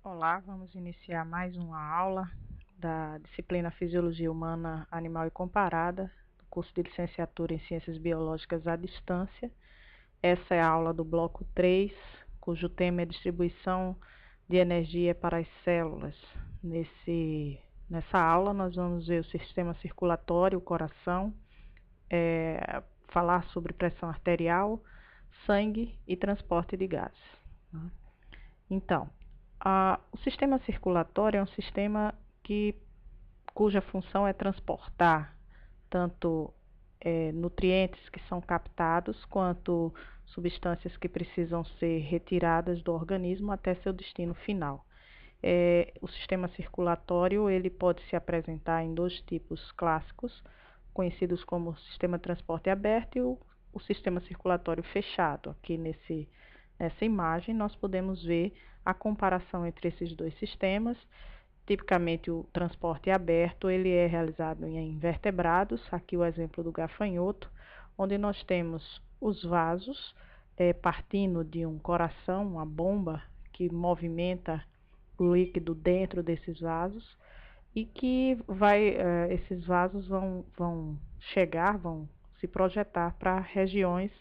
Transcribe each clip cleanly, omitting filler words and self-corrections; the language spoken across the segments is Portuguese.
Olá, vamos iniciar mais uma aula da disciplina Fisiologia Humana, Animal e Comparada, do curso de Licenciatura em Ciências Biológicas à Distância. Essa é a aula do bloco 3, cujo tema é distribuição de energia para as células. Nessa aula nós vamos ver o sistema circulatório, o coração, falar sobre pressão arterial, sangue e transporte de gases. Então, o sistema circulatório é um sistema cuja função é transportar tanto nutrientes que são captados, quanto substâncias que precisam ser retiradas do organismo até seu destino final. O sistema circulatório ele pode se apresentar em dois tipos clássicos, conhecidos como sistema de transporte aberto e o sistema circulatório fechado. Aqui nessa imagem nós podemos ver a comparação entre esses dois sistemas. Tipicamente o transporte aberto ele é realizado em invertebrados, aqui o exemplo do gafanhoto, onde nós temos os vasos partindo de um coração, uma bomba que movimenta o líquido dentro desses vasos e que esses vasos vão se projetar para regiões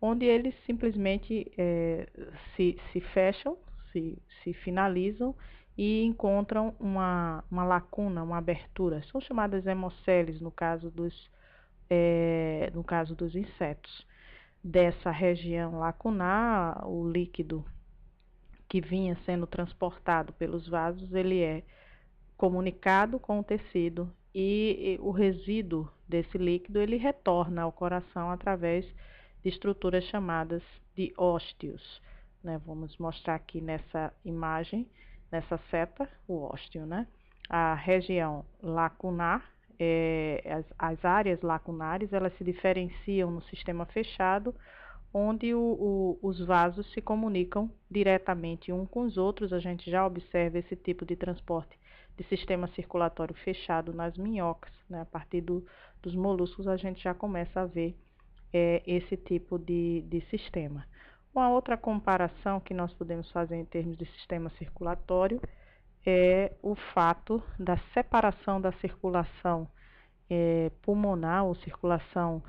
onde eles simplesmente se fecham, se finalizam e encontram uma lacuna, uma abertura. São chamadas hemoceles no caso dos insetos. Dessa região lacunar, o líquido que vinha sendo transportado pelos vasos, ele é comunicado com o tecido e o resíduo desse líquido ele retorna ao coração através de estruturas chamadas de ósteos. Vamos mostrar aqui nessa imagem, nessa seta, o ósteo. A região lacunar, as áreas lacunares, elas se diferenciam no sistema fechado, onde os vasos se comunicam diretamente um com os outros. A gente já observa esse tipo de transporte de sistema circulatório fechado nas minhocas. A partir dos moluscos a gente já começa a ver esse tipo de sistema. Uma outra comparação que nós podemos fazer em termos de sistema circulatório é o fato da separação da circulação pulmonar, ou circulação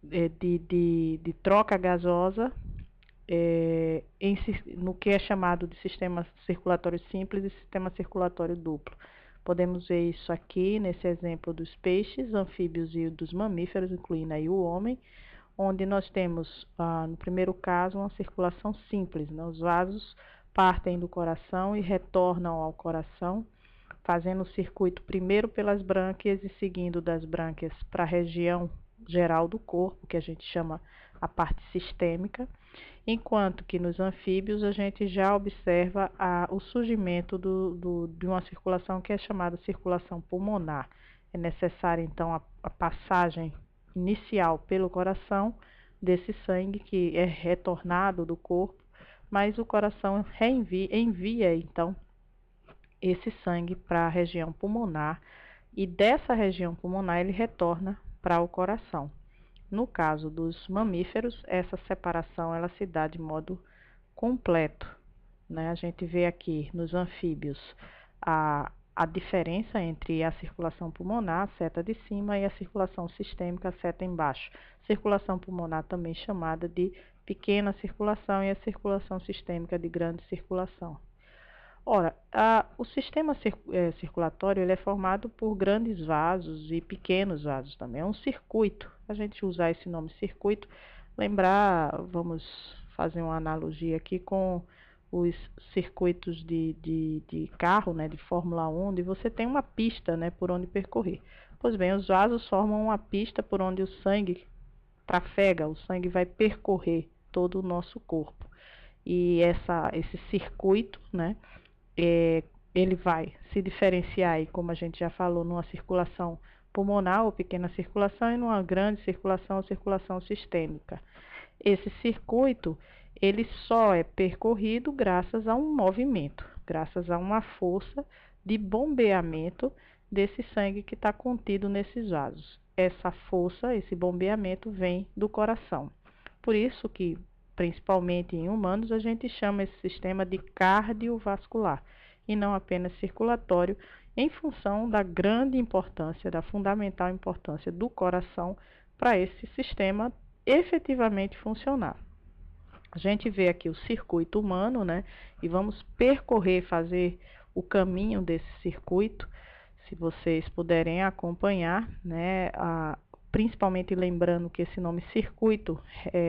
de troca gasosa, no que é chamado de sistema circulatório simples e sistema circulatório duplo. Podemos ver isso aqui nesse exemplo dos peixes, anfíbios e dos mamíferos, incluindo aí o homem, onde nós temos, no primeiro caso, uma circulação simples. Os vasos partem do coração e retornam ao coração, fazendo o circuito primeiro pelas brânquias e seguindo das brânquias para a região geral do corpo, que a gente chama a parte sistêmica, enquanto que nos anfíbios a gente já observa o surgimento de uma circulação que é chamada circulação pulmonar. É necessária então a passagem inicial pelo coração desse sangue que é retornado do corpo, mas o coração envia então esse sangue para a região pulmonar, e dessa região pulmonar ele retorna para o coração. No caso dos mamíferos, essa separação ela se dá de modo completo. A gente vê aqui nos anfíbios a diferença entre a circulação pulmonar, a seta de cima, e a circulação sistêmica, a seta embaixo. Circulação pulmonar também chamada de pequena circulação e a circulação sistêmica de grande circulação. Ora, o sistema circulatório ele é formado por grandes vasos e pequenos vasos também. É um circuito. A gente usar esse nome circuito, vamos fazer uma analogia aqui com os circuitos de carro, de Fórmula 1, onde você tem uma pista por onde percorrer. Pois bem, os vasos formam uma pista por onde o sangue trafega, o sangue vai percorrer todo o nosso corpo. E esse circuito, ele vai se diferenciar, aí, como a gente já falou, numa circulação pulmonar ou pequena circulação e numa grande circulação ou circulação sistêmica. Esse circuito ele só é percorrido graças a um movimento, graças a uma força de bombeamento desse sangue que está contido nesses vasos. Essa força, esse bombeamento vem do coração. Por isso que principalmente em humanos, a gente chama esse sistema de cardiovascular e não apenas circulatório, em função da grande importância, da fundamental importância do coração para esse sistema efetivamente funcionar. A gente vê aqui o circuito humano, né? E vamos percorrer, fazer o caminho desse circuito, se vocês puderem acompanhar, né? Principalmente lembrando que esse nome circuito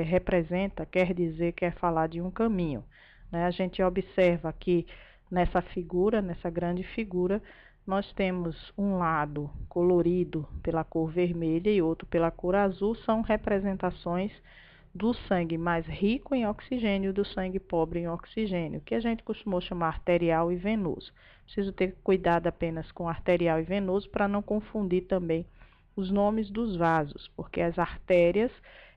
representa, quer dizer, quer falar de um caminho, né? A gente observa aqui nessa figura, nessa grande figura, nós temos um lado colorido pela cor vermelha e outro pela cor azul, são representações do sangue mais rico em oxigênio e do sangue pobre em oxigênio, que a gente costumou chamar arterial e venoso. Preciso ter cuidado apenas com arterial e venoso para não confundir também os nomes dos vasos, porque as artérias,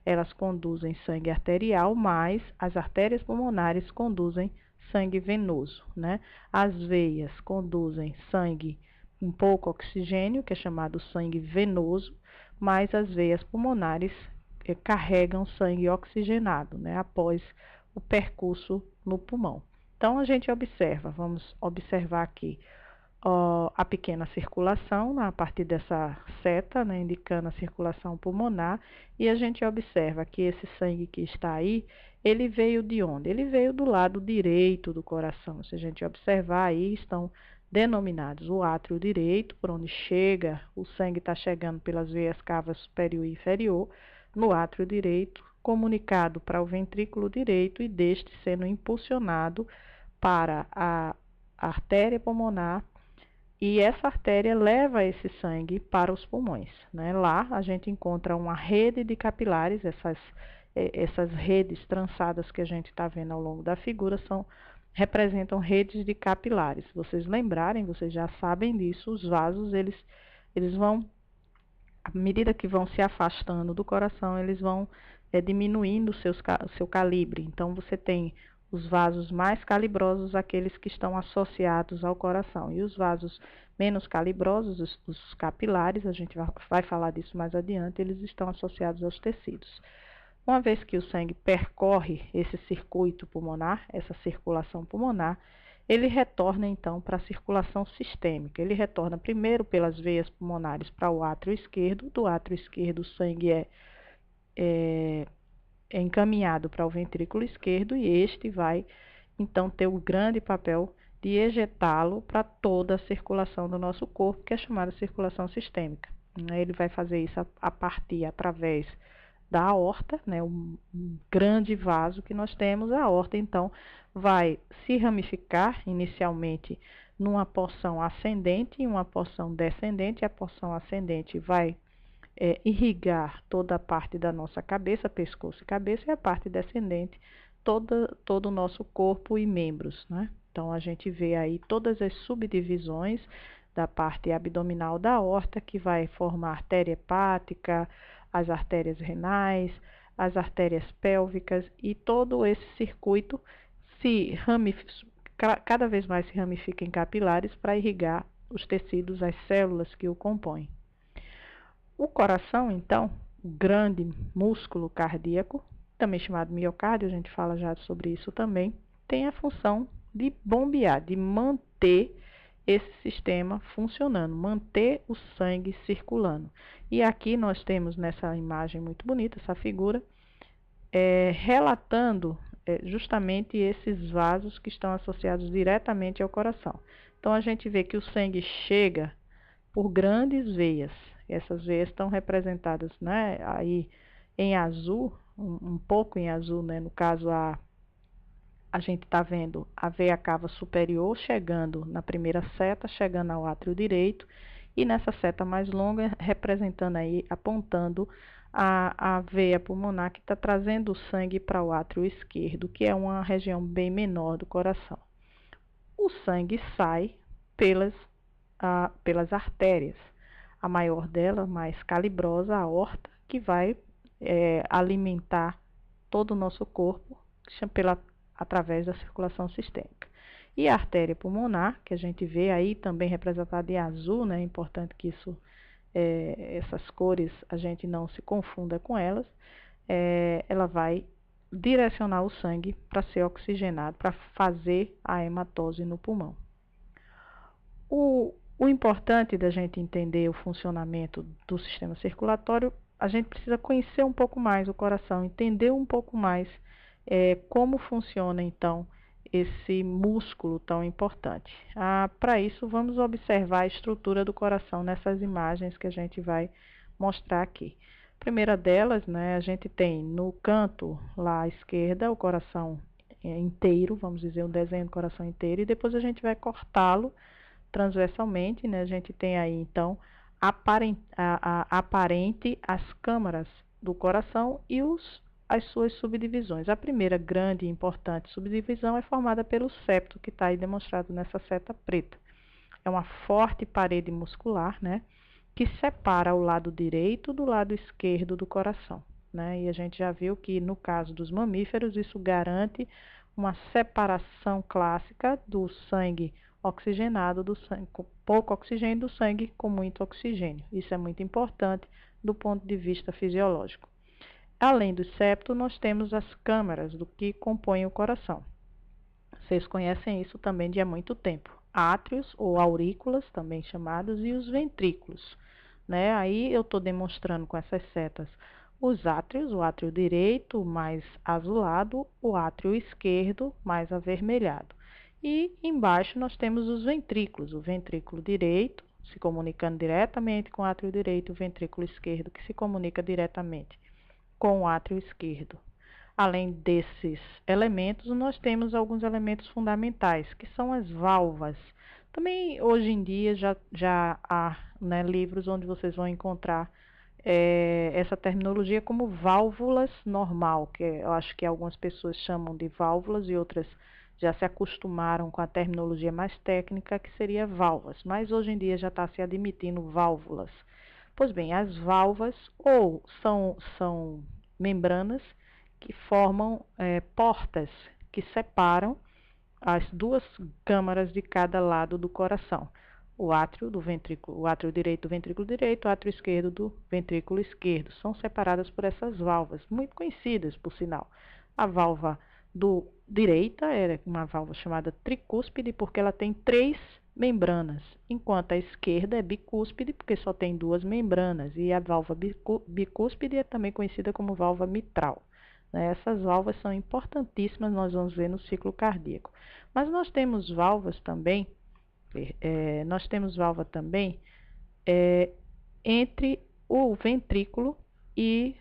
elas conduzem sangue arterial, mas as artérias pulmonares conduzem sangue venoso, né? As veias conduzem sangue com pouco oxigênio, que é chamado sangue venoso, mas as veias pulmonares carregam sangue oxigenado, né, após o percurso no pulmão. Então, a gente observa, vamos observar aqui a pequena circulação, a partir dessa seta, né, indicando a circulação pulmonar, e a gente observa que esse sangue que está aí, ele veio de onde? Ele veio do lado direito do coração. Se a gente observar aí, estão denominados o átrio direito, por onde chega, o sangue está chegando pelas veias cavas superior e inferior, no átrio direito, comunicado para o ventrículo direito e deste sendo impulsionado para a artéria pulmonar, e essa artéria leva esse sangue para os pulmões, né? Lá a gente encontra uma rede de capilares, essas redes trançadas que a gente está vendo ao longo da figura representam redes de capilares. Se vocês lembrarem, vocês já sabem disso, os vasos, eles vão, à medida que vão se afastando do coração, eles vão diminuindo o seu calibre. Então, você tem os vasos mais calibrosos, aqueles que estão associados ao coração, e os vasos menos calibrosos, os capilares, a gente vai falar disso mais adiante, eles estão associados aos tecidos. Uma vez que o sangue percorre esse circuito pulmonar, essa circulação pulmonar, ele retorna então para a circulação sistêmica. Ele retorna primeiro pelas veias pulmonares para o átrio esquerdo. Do átrio esquerdo o sangue é encaminhado para o ventrículo esquerdo e este vai então ter o grande papel de ejetá-lo para toda a circulação do nosso corpo, que é chamada circulação sistêmica. Ele vai fazer isso através da aorta, né, um grande vaso que nós temos. A aorta, então, vai se ramificar inicialmente numa porção ascendente e uma porção descendente. A porção ascendente vai irrigar toda a parte da nossa cabeça, pescoço e cabeça, e a parte descendente, todo o nosso corpo e membros, né? Então, a gente vê aí todas as subdivisões da parte abdominal da aorta, que vai formar a artéria hepática, as artérias renais, as artérias pélvicas, e todo esse circuito cada vez mais se ramifica em capilares para irrigar os tecidos, as células que o compõem. O coração, então, o grande músculo cardíaco, também chamado miocárdio, a gente fala já sobre isso também, tem a função de bombear, de manter esse sistema funcionando, manter o sangue circulando. E aqui nós temos nessa imagem muito bonita, essa figura, relatando justamente esses vasos que estão associados diretamente ao coração. Então, a gente vê que o sangue chega por grandes veias. Essas veias estão representadas, né, aí em azul, um pouco em azul, né, no caso a gente está vendo a veia cava superior chegando na primeira seta, chegando ao átrio direito, e nessa seta mais longa, representando aí, apontando a veia pulmonar que está trazendo o sangue para o átrio esquerdo, que é uma região bem menor do coração. O sangue sai pelas artérias, a maior dela, mais calibrosa, a aorta, que vai alimentar todo o nosso corpo através da circulação sistêmica. E a artéria pulmonar, que a gente vê aí também representada em azul, né? É importante que essas cores a gente não se confunda com elas. Ela vai direcionar o sangue para ser oxigenado, para fazer a hematose no pulmão. O importante da gente entender o funcionamento do sistema circulatório, a gente precisa conhecer um pouco mais o coração, entender um pouco mais como funciona, então, esse músculo tão importante. Para isso, vamos observar a estrutura do coração nessas imagens que a gente vai mostrar aqui. A primeira delas, né, a gente tem no canto lá à esquerda o coração inteiro, vamos dizer, o desenho do coração inteiro, e depois a gente vai cortá-lo transversalmente, né? A gente tem aí, então, aparente as câmaras do coração e as suas subdivisões. A primeira grande e importante subdivisão é formada pelo septo, que está aí demonstrado nessa seta preta. É uma forte parede muscular, né, que separa o lado direito do lado esquerdo do coração, né? E a gente já viu que, no caso dos mamíferos, isso garante uma separação clássica do sangue oxigenado do sangue com pouco oxigênio do sangue com muito oxigênio. Isso é muito importante do ponto de vista fisiológico. Além do septo, nós temos as câmaras do que compõem o coração. Vocês conhecem isso também de há muito tempo. Átrios ou aurículas, também chamados, e os ventrículos, né? Aí eu estou demonstrando com essas setas os átrios, o átrio direito mais azulado, o átrio esquerdo mais avermelhado. E embaixo nós temos os ventrículos, o ventrículo direito se comunicando diretamente com o átrio direito, o ventrículo esquerdo que se comunica diretamente com o átrio esquerdo. Além desses elementos, nós temos alguns elementos fundamentais, que são as válvulas. Também hoje em dia já há, né, livros onde vocês vão encontrar essa terminologia como válvulas normal, que eu acho que algumas pessoas chamam de válvulas e outras já se acostumaram com a terminologia mais técnica, que seria válvulas, mas hoje em dia já está se admitindo válvulas. Pois bem, as válvulas ou são membranas que formam portas que separam as duas câmaras de cada lado do coração. O átrio do ventrículo, o átrio direito do ventrículo direito, o átrio esquerdo do ventrículo esquerdo. São separadas por essas válvulas, muito conhecidas, por sinal. A válvula direita é uma válvula chamada tricúspide, porque ela tem 3 membranas, enquanto a esquerda é bicúspide, porque só tem 2 membranas, e a válvula bicúspide é também conhecida como válvula mitral. Essas válvulas são importantíssimas, nós vamos ver no ciclo cardíaco. Mas nós temos válvulas também, entre o ventrículo e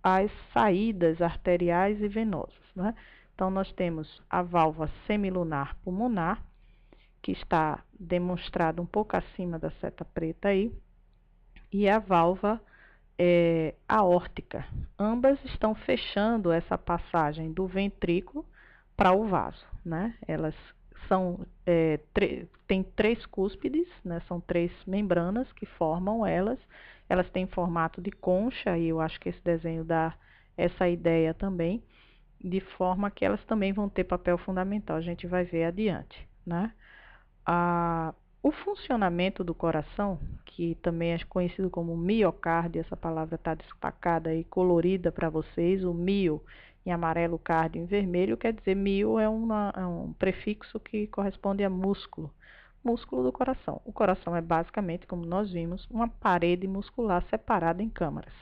as saídas arteriais e venosas, né? Então, nós temos a válvula semilunar pulmonar, que está demonstrada um pouco acima da seta preta aí, e a válvula aórtica. Ambas estão fechando essa passagem do ventrículo para o vaso, né? Elas têm 3 cúspides, né? São 3 membranas que formam elas. Elas têm formato de concha, e eu acho que esse desenho dá essa ideia também, de forma que elas também vão ter papel fundamental. A gente vai ver adiante, né? O funcionamento do coração, que também é conhecido como miocárdio, essa palavra está destacada e colorida para vocês, o mio em amarelo, cardio em vermelho, quer dizer, mio é um prefixo que corresponde a músculo do coração. O coração é basicamente, como nós vimos, uma parede muscular separada em câmaras.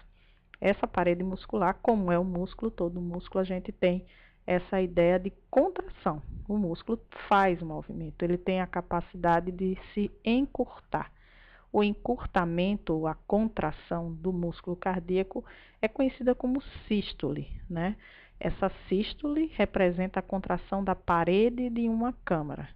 Essa parede muscular, como é o músculo, todo músculo a gente tem essa ideia de contração. O músculo faz movimento, ele tem a capacidade de se encurtar. O encurtamento ou a contração do músculo cardíaco é conhecida como sístole, né? Essa sístole representa a contração da parede de uma câmara.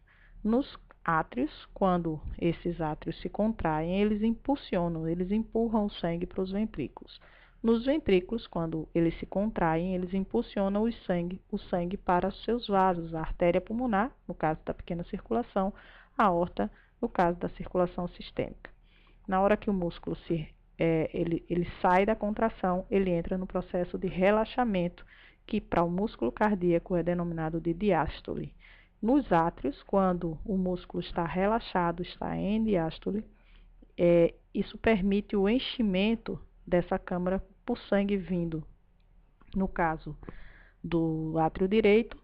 Nos átrios, quando esses átrios se contraem, eles impulsionam, eles empurram o sangue para os ventrículos. Nos ventrículos, quando eles se contraem, eles impulsionam o sangue para os seus vasos, a artéria pulmonar, no caso da pequena circulação, a aorta, no caso da circulação sistêmica. Na hora que o músculo ele sai da contração, ele entra no processo de relaxamento, que para o músculo cardíaco é denominado de diástole. Nos átrios, quando o músculo está relaxado, está em diástole, isso permite o enchimento dessa câmara por sangue vindo, no caso do átrio direito,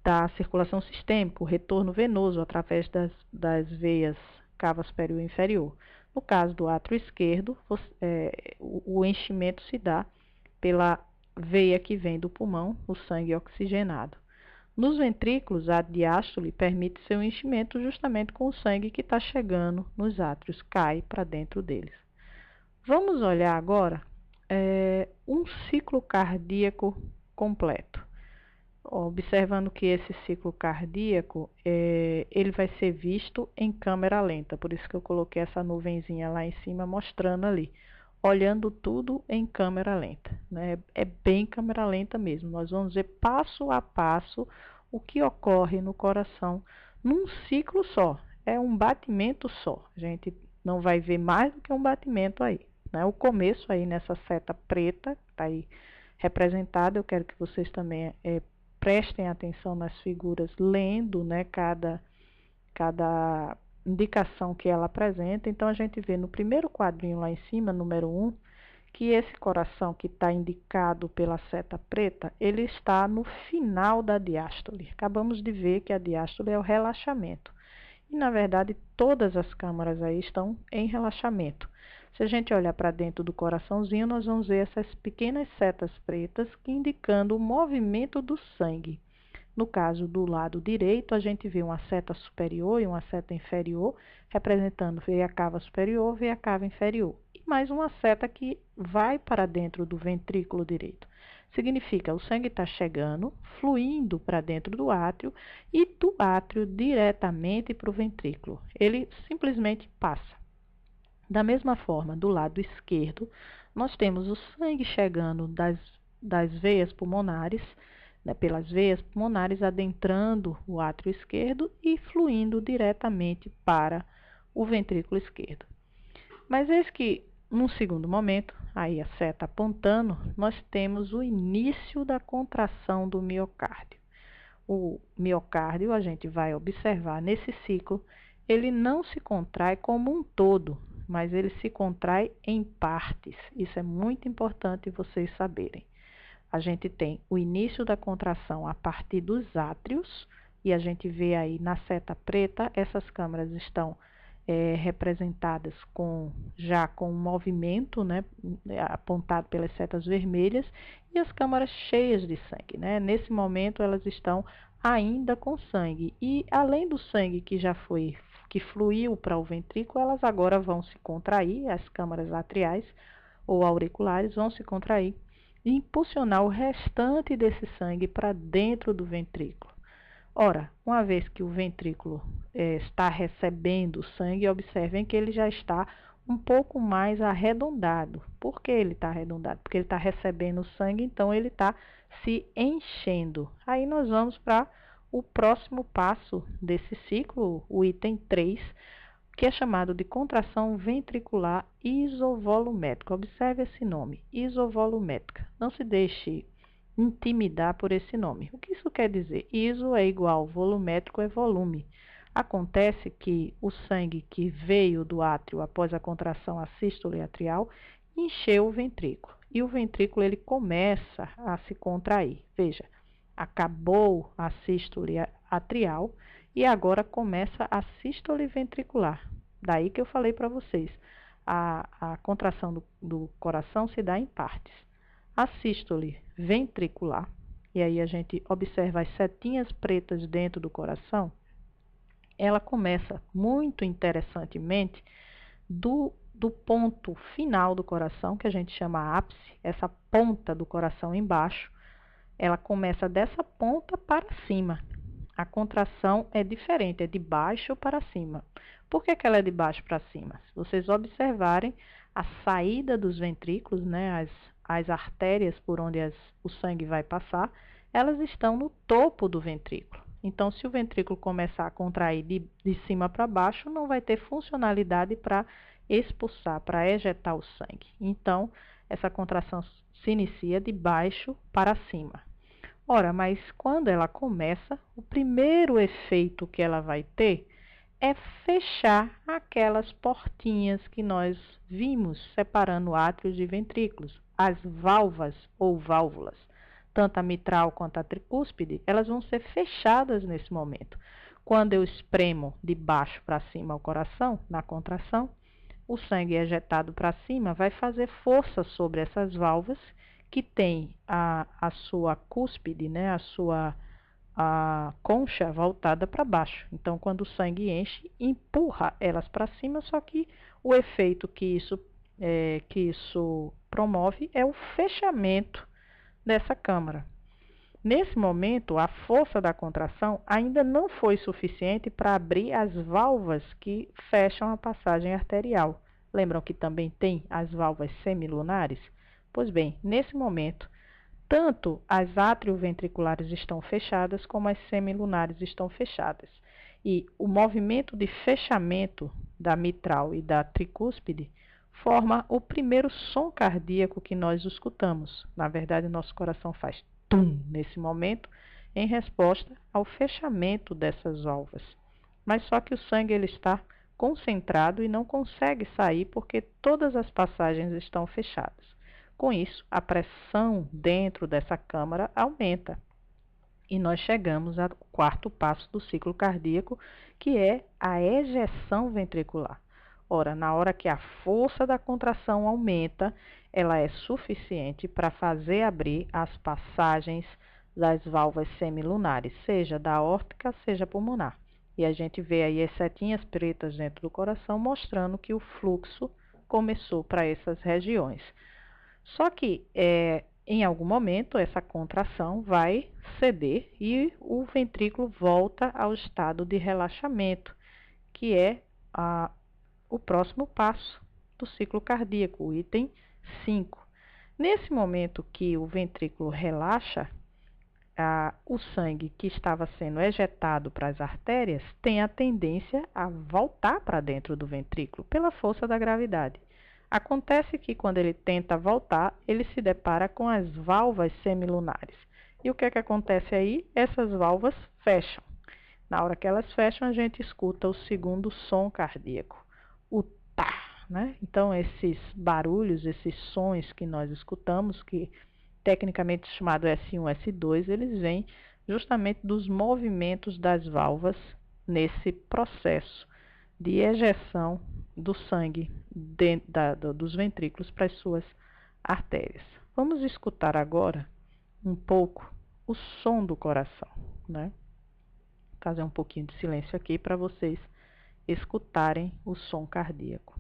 da circulação sistêmica, o retorno venoso através das veias cava superior e inferior. No caso do átrio esquerdo, o enchimento se dá pela veia que vem do pulmão, o sangue oxigenado. Nos ventrículos, a diástole permite seu enchimento justamente com o sangue que está chegando nos átrios, cai para dentro deles. Vamos olhar agora um ciclo cardíaco completo. Observando que esse ciclo cardíaco, ele vai ser visto em câmera lenta, por isso que eu coloquei essa nuvenzinha lá em cima mostrando ali, olhando tudo em câmera lenta, né? É bem câmera lenta mesmo, nós vamos ver passo a passo o que ocorre no coração num ciclo só, é um batimento só, a gente não vai ver mais do que um batimento aí, né? O começo aí nessa seta preta, tá aí representada, eu quero que vocês também prestem atenção nas figuras, lendo, né, cada indicação que ela apresenta. Então, a gente vê no primeiro quadrinho lá em cima, número 1, que esse coração que está indicado pela seta preta, ele está no final da diástole. Acabamos de ver que a diástole é o relaxamento. E, na verdade, todas as câmaras aí estão em relaxamento. Se a gente olhar para dentro do coraçãozinho, nós vamos ver essas pequenas setas pretas que indicando o movimento do sangue. No caso do lado direito, a gente vê uma seta superior e uma seta inferior, representando veia cava superior, veia cava inferior. E mais uma seta que vai para dentro do ventrículo direito. Significa o sangue está chegando, fluindo para dentro do átrio e do átrio diretamente para o ventrículo. Ele simplesmente passa. Da mesma forma, do lado esquerdo, nós temos o sangue chegando das veias pulmonares, né, pelas veias pulmonares, adentrando o átrio esquerdo e fluindo diretamente para o ventrículo esquerdo. Mas eis que, num segundo momento, aí a seta apontando, nós temos o início da contração do miocárdio. O miocárdio, a gente vai observar nesse ciclo, ele não se contrai como um todo, mas ele se contrai em partes. Isso é muito importante vocês saberem. A gente tem o início da contração a partir dos átrios, e a gente vê aí na seta preta, essas câmaras estão representadas já com movimento, né, apontado pelas setas vermelhas, e as câmaras cheias de sangue, né? Nesse momento elas estão ainda com sangue, e além do sangue que fluiu para o ventrículo, elas agora vão se contrair, as câmaras atriais ou auriculares vão se contrair e impulsionar o restante desse sangue para dentro do ventrículo. Ora, uma vez que o ventrículo está recebendo sangue, observem que ele já está um pouco mais arredondado. Por que ele está arredondado? Porque ele está recebendo sangue, então ele está se enchendo. Aí nós vamos para o próximo passo desse ciclo, o item 3, que é chamado de contração ventricular isovolumétrica. Observe esse nome, isovolumétrica. Não se deixe intimidar por esse nome. O que isso quer dizer? Iso é igual, volumétrico é volume. Acontece que o sangue que veio do átrio após a contração assístole atrial encheu o ventrículo. E o ventrículo ele começa a se contrair. Veja, acabou a sístole atrial e agora começa a sístole ventricular. Daí que eu falei para vocês, a contração do coração se dá em partes. A sístole ventricular, e aí a gente observa as setinhas pretas dentro do coração, ela começa muito interessantemente do ponto final do coração, que a gente chama ápice, essa ponta do coração embaixo, ela começa dessa ponta para cima. A contração é diferente, é de baixo para cima. Por que ela é de baixo para cima? Se vocês observarem a saída dos ventrículos, né, as artérias por onde o sangue vai passar, elas estão no topo do ventrículo. Então, se o ventrículo começar a contrair de cima para baixo, não vai ter funcionalidade para expulsar, para ejetar o sangue. Então, essa contração se inicia de baixo para cima. Ora, mas quando ela começa, o primeiro efeito que ela vai ter é fechar aquelas portinhas que nós vimos separando átrios de ventrículos, as valvas ou válvulas. tanto a mitral quanto a tricúspide, elas vão ser fechadas nesse momento. Quando eu espremo de baixo para cima o coração, na contração, o sangue ejetado para cima vai fazer força sobre essas válvulas que tem a sua cúspide, né, a concha voltada para baixo. Então, quando o sangue enche, empurra elas para cima, só que o efeito que isso promove é o fechamento dessa câmara. Nesse momento, a força da contração ainda não foi suficiente para abrir as válvulas que fecham a passagem arterial. Lembram que também tem as válvulas semilunares? Pois bem, nesse momento, tanto as atrioventriculares estão fechadas como as semilunares estão fechadas. E o movimento de fechamento da mitral e da tricúspide forma o primeiro som cardíaco que nós escutamos. Na verdade, nosso coração faz tum nesse momento, em resposta ao fechamento dessas válvulas. Mas só que o sangue ele está concentrado e não consegue sair porque todas as passagens estão fechadas. Com isso, a pressão dentro dessa câmara aumenta. E nós chegamos ao quarto passo do ciclo cardíaco, que é a ejeção ventricular. Ora, na hora que a força da contração aumenta, ela é suficiente para fazer abrir as passagens das válvulas semilunares, seja da aórtica, seja pulmonar. E a gente vê aí as setinhas pretas dentro do coração, mostrando que o fluxo começou para essas regiões. Só que, em algum momento, essa contração vai ceder e o ventrículo volta ao estado de relaxamento, que é o próximo passo do ciclo cardíaco, o item 5. Nesse momento que o ventrículo relaxa, o sangue que estava sendo ejetado para as artérias tem a tendência a voltar para dentro do ventrículo pela força da gravidade. Acontece que quando ele tenta voltar, ele se depara com as válvulas semilunares. E o que é que acontece aí? Essas válvulas fecham. Na hora que elas fecham, a gente escuta o segundo som cardíaco, o tá, né? Então, esses barulhos, esses sons que nós escutamos, que tecnicamente chamado S1, S2, eles vêm justamente dos movimentos das válvulas nesse processo de ejeção do sangue dos ventrículos para as suas artérias. Vamos escutar agora um pouco o som do coração, né? Vou fazer um pouquinho de silêncio aqui para vocês escutarem o som cardíaco.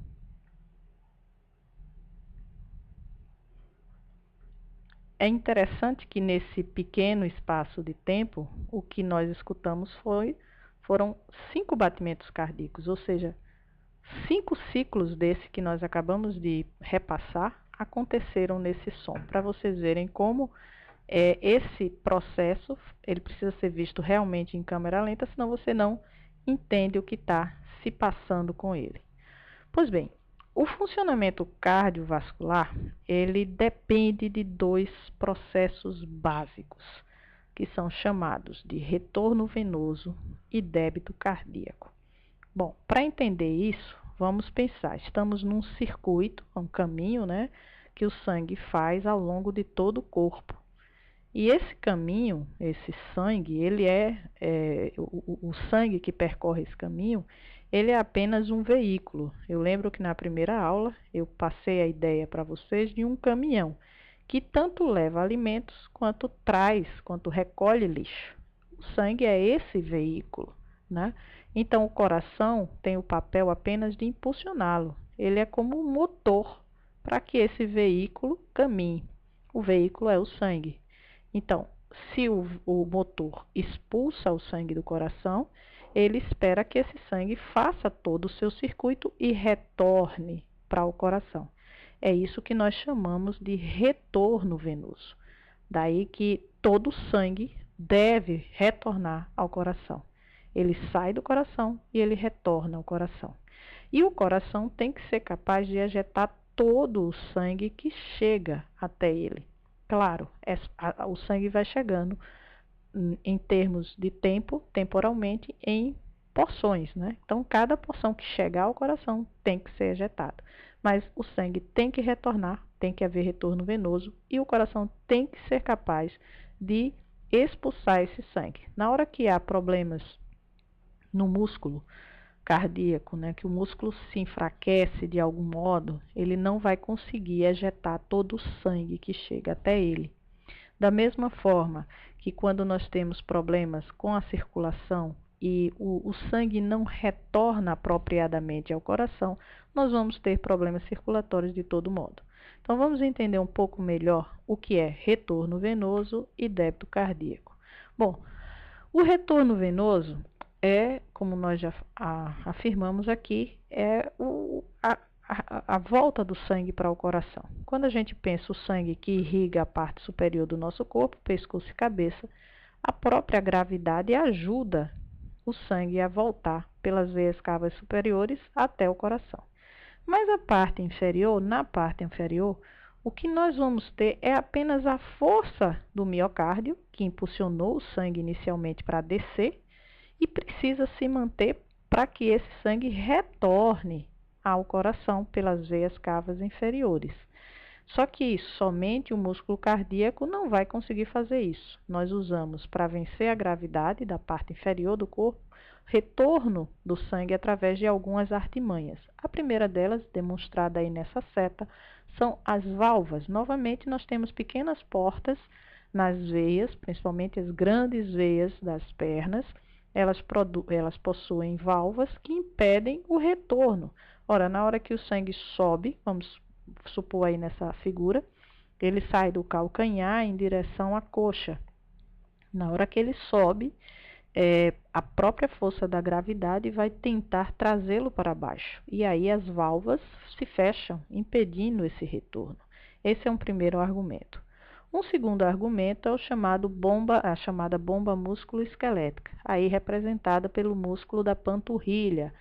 É interessante que nesse pequeno espaço de tempo, o que nós escutamos foram 5 batimentos cardíacos, ou seja, 5 ciclos desse que nós acabamos de repassar aconteceram nesse som, para vocês verem como esse processo ele precisa ser visto realmente em câmera lenta, senão você não entende o que está se passando com ele. Pois bem, o funcionamento cardiovascular, ele depende de 2 processos básicos, que são chamados de retorno venoso e débito cardíaco. Bom, para entender isso, vamos pensar, estamos num circuito, um caminho, né, que o sangue faz ao longo de todo o corpo. E esse caminho, esse sangue, ele o sangue que percorre esse caminho, ele é apenas um veículo. Eu lembro que na primeira aula eu passei a ideia para vocês de um caminhão, que tanto leva alimentos quanto quanto recolhe lixo. O sangue é esse veículo, né? Então o coração tem o papel apenas de impulsioná-lo. Ele é como um motor para que esse veículo caminhe. O veículo é o sangue. Então, se o motor expulsa o sangue do coração, ele espera que esse sangue faça todo o seu circuito e retorne para o coração. É isso que nós chamamos de retorno venoso. Daí que todo o sangue deve retornar ao coração. Ele sai do coração e ele retorna ao coração. E o coração tem que ser capaz de ejetar todo o sangue que chega até ele. Claro, o sangue vai chegando em termos de tempo, temporalmente, em porções, né? Então, cada porção que chegar ao coração tem que ser ejetada. Mas o sangue tem que retornar, tem que haver retorno venoso e o coração tem que ser capaz de expulsar esse sangue. Na hora que há problemas no músculo cardíaco, né, que o músculo se enfraquece de algum modo, ele não vai conseguir ejetar todo o sangue que chega até ele. Da mesma forma que quando nós temos problemas com a circulação e o sangue não retorna apropriadamente ao coração, nós vamos ter problemas circulatórios de todo modo. Então vamos entender um pouco melhor o que é retorno venoso e débito cardíaco. Bom, o retorno venoso é, como nós já afirmamos aqui, é a volta do sangue para o coração. Quando a gente pensa o sangue que irriga a parte superior do nosso corpo, pescoço e cabeça, a própria gravidade ajuda o sangue a voltar pelas veias cavas superiores até o coração. Mas a parte inferior, na parte inferior, o que nós vamos ter é apenas a força do miocárdio, que impulsionou o sangue inicialmente para descer, e precisa se manter para que esse sangue retorne ao coração pelas veias cavas inferiores. Só que somente o músculo cardíaco não vai conseguir fazer isso. Nós usamos, para vencer a gravidade da parte inferior do corpo, retorno do sangue através de algumas artimanhas. A primeira delas, demonstrada aí nessa seta, são as válvulas. Novamente, nós temos pequenas portas nas veias, principalmente as grandes veias das pernas. Elas possuem válvulas que impedem o retorno. Ora, na hora que o sangue sobe, vamos supor aí nessa figura, ele sai do calcanhar em direção à coxa. Na hora que ele sobe, a própria força da gravidade vai tentar trazê-lo para baixo. E aí as válvulas se fecham, impedindo esse retorno. Esse é um primeiro argumento. Um segundo argumento é a chamada bomba músculo-esquelética, aí representada pelo músculo da panturrilha,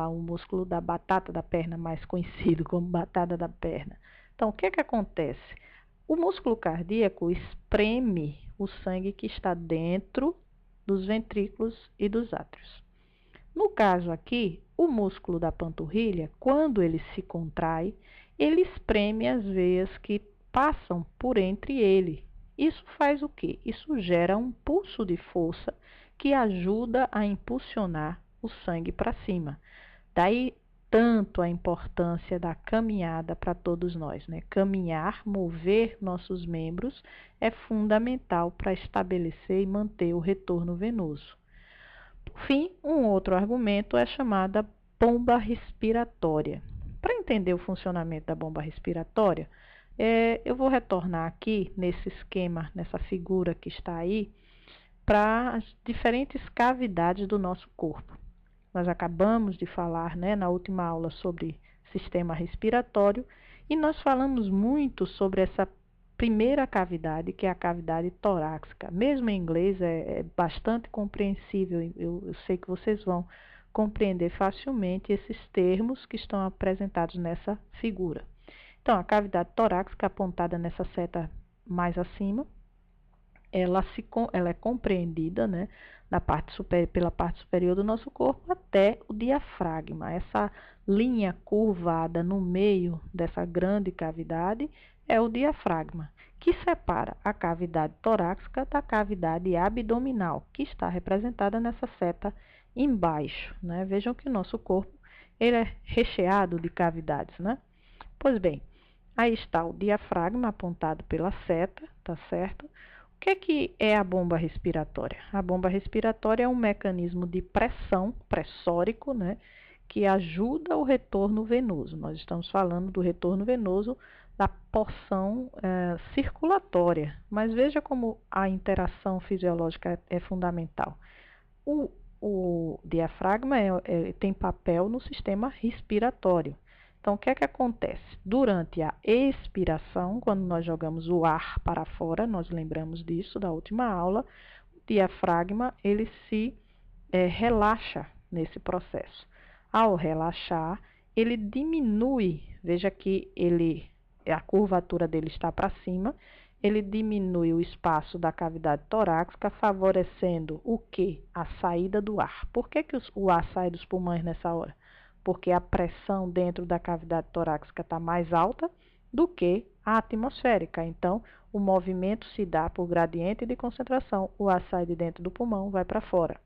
o músculo da batata da perna, mais conhecido como batata da perna. Então, o que acontece? O músculo cardíaco espreme o sangue que está dentro dos ventrículos e dos átrios. No caso aqui, o músculo da panturrilha, quando ele se contrai, ele espreme as veias que passam por entre ele. Isso faz o quê? Isso gera um pulso de força que ajuda a impulsionar o sangue para cima. Daí tanto a importância da caminhada para todos nós, né? Caminhar, mover nossos membros é fundamental para estabelecer e manter o retorno venoso. Por fim, um outro argumento é a chamada bomba respiratória. Para entender o funcionamento da bomba respiratória, eu vou retornar aqui nesse esquema, nessa figura que está aí, para as diferentes cavidades do nosso corpo. Nós acabamos de falar, né, na última aula sobre sistema respiratório e nós falamos muito sobre essa primeira cavidade, que é a cavidade torácica. Mesmo em inglês é bastante compreensível, eu sei que vocês vão compreender facilmente esses termos que estão apresentados nessa figura. Então, a cavidade torácica apontada nessa seta mais acima, ela é compreendida, né, pela parte superior do nosso corpo até o diafragma. Essa linha curvada no meio dessa grande cavidade é o diafragma, que separa a cavidade torácica da cavidade abdominal, que está representada nessa seta embaixo, né? Vejam que o nosso corpo ele é recheado de cavidades, né? Pois bem, aí está o diafragma apontado pela seta, tá certo? O que é a bomba respiratória? A bomba respiratória é um mecanismo de pressão, pressórico, né, que ajuda o retorno venoso. Nós estamos falando do retorno venoso da porção circulatória, mas veja como a interação fisiológica é fundamental. O diafragma tem papel no sistema respiratório. Então, o que acontece? Durante a expiração, quando nós jogamos o ar para fora, nós lembramos disso da última aula, o diafragma ele se relaxa nesse processo. Ao relaxar, ele diminui, veja que a curvatura dele está para cima, ele diminui o espaço da cavidade torácica, favorecendo o quê? A saída do ar. Por que o ar sai dos pulmões nessa hora? Porque a pressão dentro da cavidade torácica está mais alta do que a atmosférica. Então, o movimento se dá por gradiente de concentração, o ar sai de dentro do pulmão, vai para fora.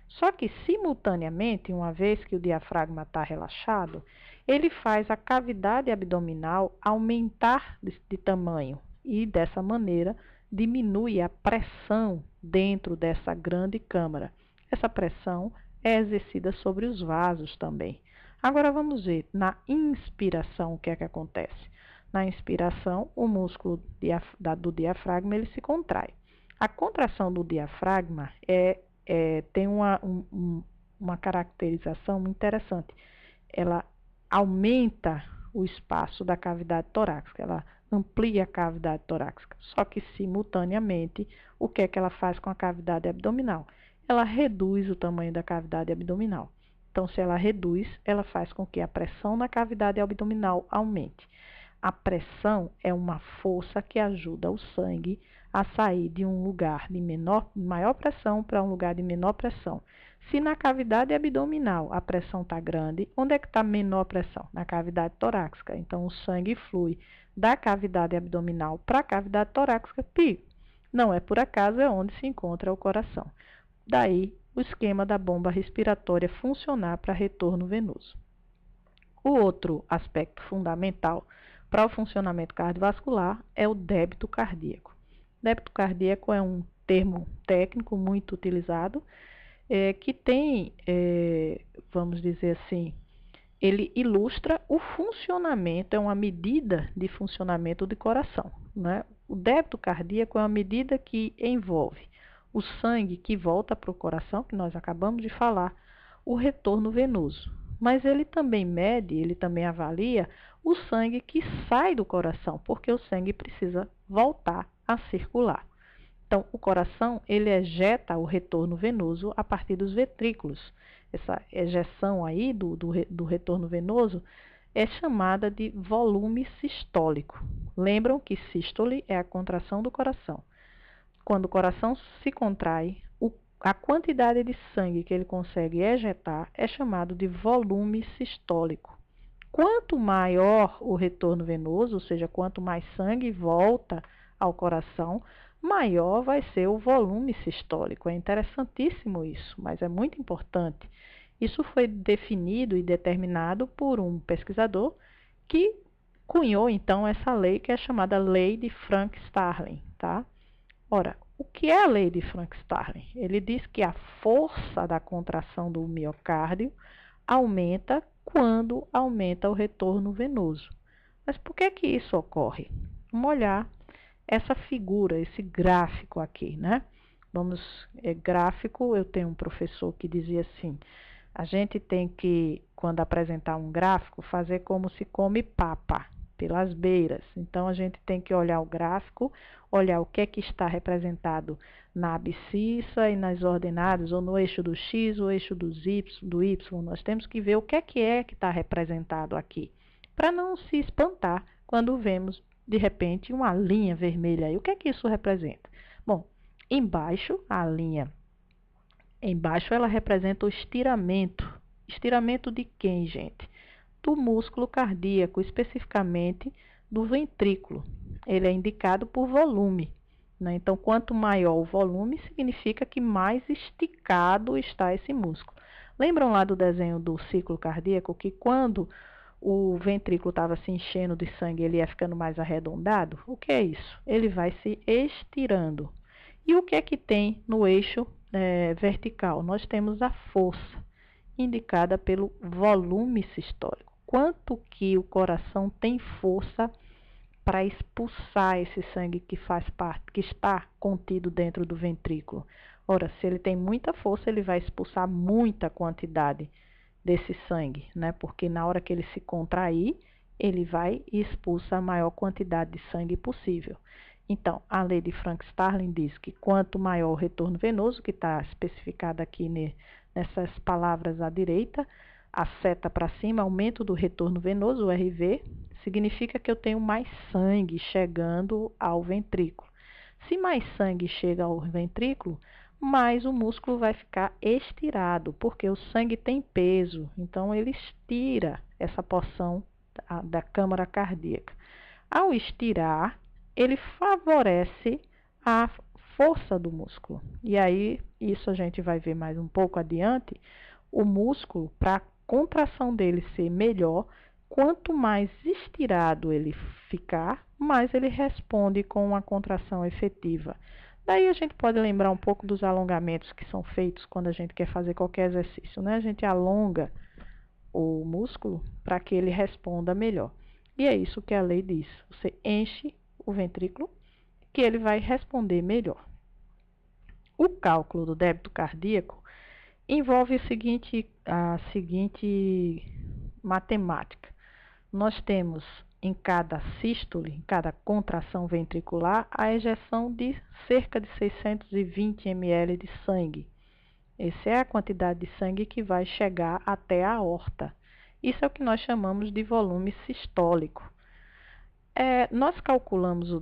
Só que, simultaneamente, uma vez que o diafragma está relaxado, ele faz a cavidade abdominal aumentar de tamanho e, dessa maneira, diminui a pressão dentro dessa grande câmara. Essa pressão é exercida sobre os vasos também. Agora vamos ver, na inspiração, o que é que acontece? Na inspiração, o músculo do diafragma ele se contrai. A contração do diafragma tem uma caracterização interessante. Ela aumenta o espaço da cavidade torácica, ela amplia a cavidade torácica. Só que, simultaneamente, o que é que ela faz com a cavidade abdominal? Ela reduz o tamanho da cavidade abdominal. Então, se ela reduz, ela faz com que a pressão na cavidade abdominal aumente. A pressão é uma força que ajuda o sangue a sair de um lugar de maior pressão para um lugar de menor pressão. Se na cavidade abdominal a pressão está grande, onde é que está a menor pressão? Na cavidade torácica. Então, o sangue flui da cavidade abdominal para a cavidade torácica. Não é por acaso, é onde se encontra o coração. Daí, o esquema da bomba respiratória funcionar para retorno venoso. O outro aspecto fundamental para o funcionamento cardiovascular é o débito cardíaco. Débito cardíaco é um termo técnico muito utilizado, que tem, vamos dizer assim, ele ilustra o funcionamento, é uma medida de funcionamento do coração, né? O débito cardíaco é uma medida que envolve o sangue que volta para o coração, que nós acabamos de falar, o retorno venoso. Mas ele também mede, ele também avalia o sangue que sai do coração, porque o sangue precisa voltar a circular. Então, o coração, ele ejeta o retorno venoso a partir dos ventrículos. Essa ejeção aí do retorno venoso é chamada de volume sistólico. Lembram que sístole é a contração do coração. Quando o coração se contrai, a quantidade de sangue que ele consegue ejetar é chamado de volume sistólico. Quanto maior o retorno venoso, ou seja, quanto mais sangue volta ao coração, maior vai ser o volume sistólico. É interessantíssimo isso, mas é muito importante. Isso foi definido e determinado por um pesquisador que cunhou, então, essa lei que é chamada Lei de Frank-Starling, tá? Ora, o que é a lei de Frank-Starling? Ele diz que a força da contração do miocárdio aumenta quando aumenta o retorno venoso. Mas por que que isso ocorre? Vamos olhar essa figura, esse gráfico aqui, né? Gráfico, eu tenho um professor que dizia assim, a gente tem que, quando apresentar um gráfico, fazer como se come papa, pelas beiras. Então, a gente tem que olhar o gráfico, olhar o que é que está representado na abscissa e nas ordenadas, ou no eixo do X, ou eixo do Y. Nós temos que ver o que é que está representado aqui, para não se espantar quando vemos, de repente, uma linha vermelha aí. O que é que isso representa? Bom, embaixo, a linha embaixo, ela representa o estiramento. Estiramento de quem, gente? Do músculo cardíaco, especificamente do ventrículo. Ele é indicado por volume, né? Então, quanto maior o volume, significa que mais esticado está esse músculo. Lembram lá do desenho do ciclo cardíaco, que quando o ventrículo estava se enchendo de sangue, ele ia ficando mais arredondado? O que é isso? Ele vai se estirando. E o que é que tem no eixo vertical? Nós temos a força, indicada pelo volume sistólico. Quanto que o coração tem força para expulsar esse sangue que faz parte, que está contido dentro do ventrículo? Ora, se ele tem muita força, ele vai expulsar muita quantidade desse sangue, né? Porque na hora que ele se contrair, ele vai e expulsa a maior quantidade de sangue possível. Então, a lei de Frank-Starling diz que quanto maior o retorno venoso, que está especificado aqui nessas palavras à direita, a seta para cima, aumento do retorno venoso, o RV, significa que eu tenho mais sangue chegando ao ventrículo. Se mais sangue chega ao ventrículo, mais o músculo vai ficar estirado, porque o sangue tem peso, então ele estira essa porção da câmara cardíaca. Ao estirar, ele favorece a força do músculo. E aí, isso a gente vai ver mais um pouco adiante, o músculo, para a contração dele ser melhor, quanto mais estirado ele ficar, mais ele responde com uma contração efetiva. Daí a gente pode lembrar um pouco dos alongamentos que são feitos quando a gente quer fazer qualquer exercício, né? A gente alonga o músculo para que ele responda melhor. E é isso que a lei diz. Você enche o ventrículo que ele vai responder melhor. O cálculo do débito cardíaco envolve a seguinte matemática. Nós temos em cada sístole, em cada contração ventricular, a ejeção de cerca de 620 ml de sangue. Essa é a quantidade de sangue que vai chegar até a aorta. Isso é o que nós chamamos de volume sistólico. Nós calculamos o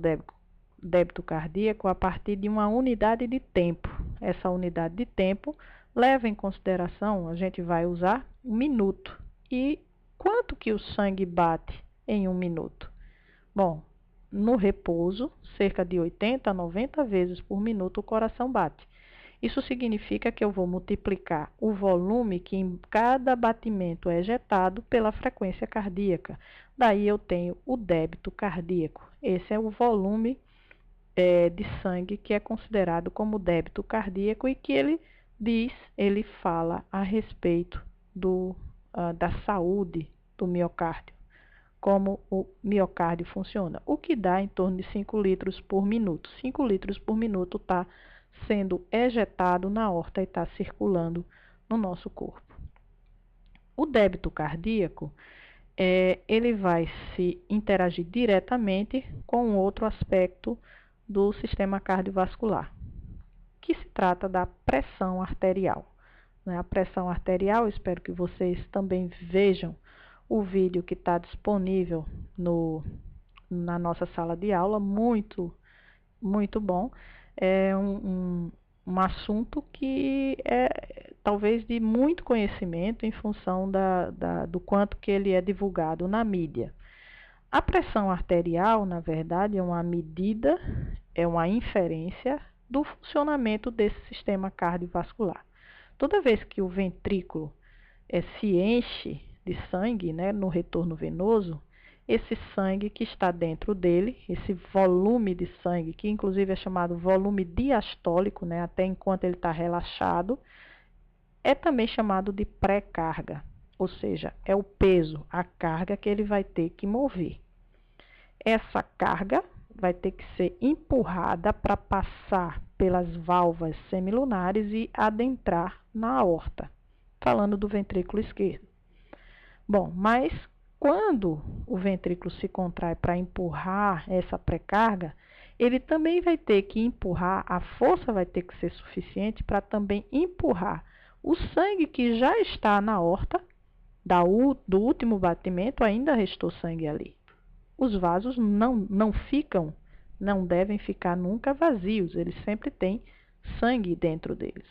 débito cardíaco a partir de uma unidade de tempo. Essa unidade de tempo leva em consideração, a gente vai usar um minuto. E quanto que o sangue bate em um minuto? Bom, no repouso, cerca de 80 a 90 vezes por minuto o coração bate. Isso significa que eu vou multiplicar o volume que em cada batimento é ejetado pela frequência cardíaca. Daí eu tenho o débito cardíaco. Esse é o volume de sangue que é considerado como débito cardíaco e que ele fala a respeito da saúde do miocárdio, como o miocárdio funciona, o que dá em torno de 5 litros por minuto. 5 litros por minuto está sendo ejetado na aorta e está circulando no nosso corpo. O débito cardíaco, ele vai se interagir diretamente com outro aspecto do sistema cardiovascular, que se trata da pressão arterial. A pressão arterial, espero que vocês também vejam o vídeo que está disponível na nossa sala de aula, muito, muito bom. É um assunto que é talvez de muito conhecimento em função do quanto que ele é divulgado na mídia. A pressão arterial, na verdade, é uma medida, é uma inferência do funcionamento desse sistema cardiovascular. Toda vez que o ventrículo se enche de sangue, né, no retorno venoso, esse sangue que está dentro dele, esse volume de sangue, que inclusive é chamado volume diastólico, né, até enquanto ele está relaxado, é também chamado de pré-carga, ou seja, é o peso, a carga que ele vai ter que mover. Essa carga vai ter que ser empurrada para passar pelas válvulas semilunares e adentrar na aorta, falando do ventrículo esquerdo. Bom, mas quando o ventrículo se contrai para empurrar essa pré-carga, ele também vai ter que empurrar, a força vai ter que ser suficiente para também empurrar o sangue que já está na aorta, do último batimento, ainda restou sangue ali. Os vasos não devem ficar nunca vazios, eles sempre têm sangue dentro deles.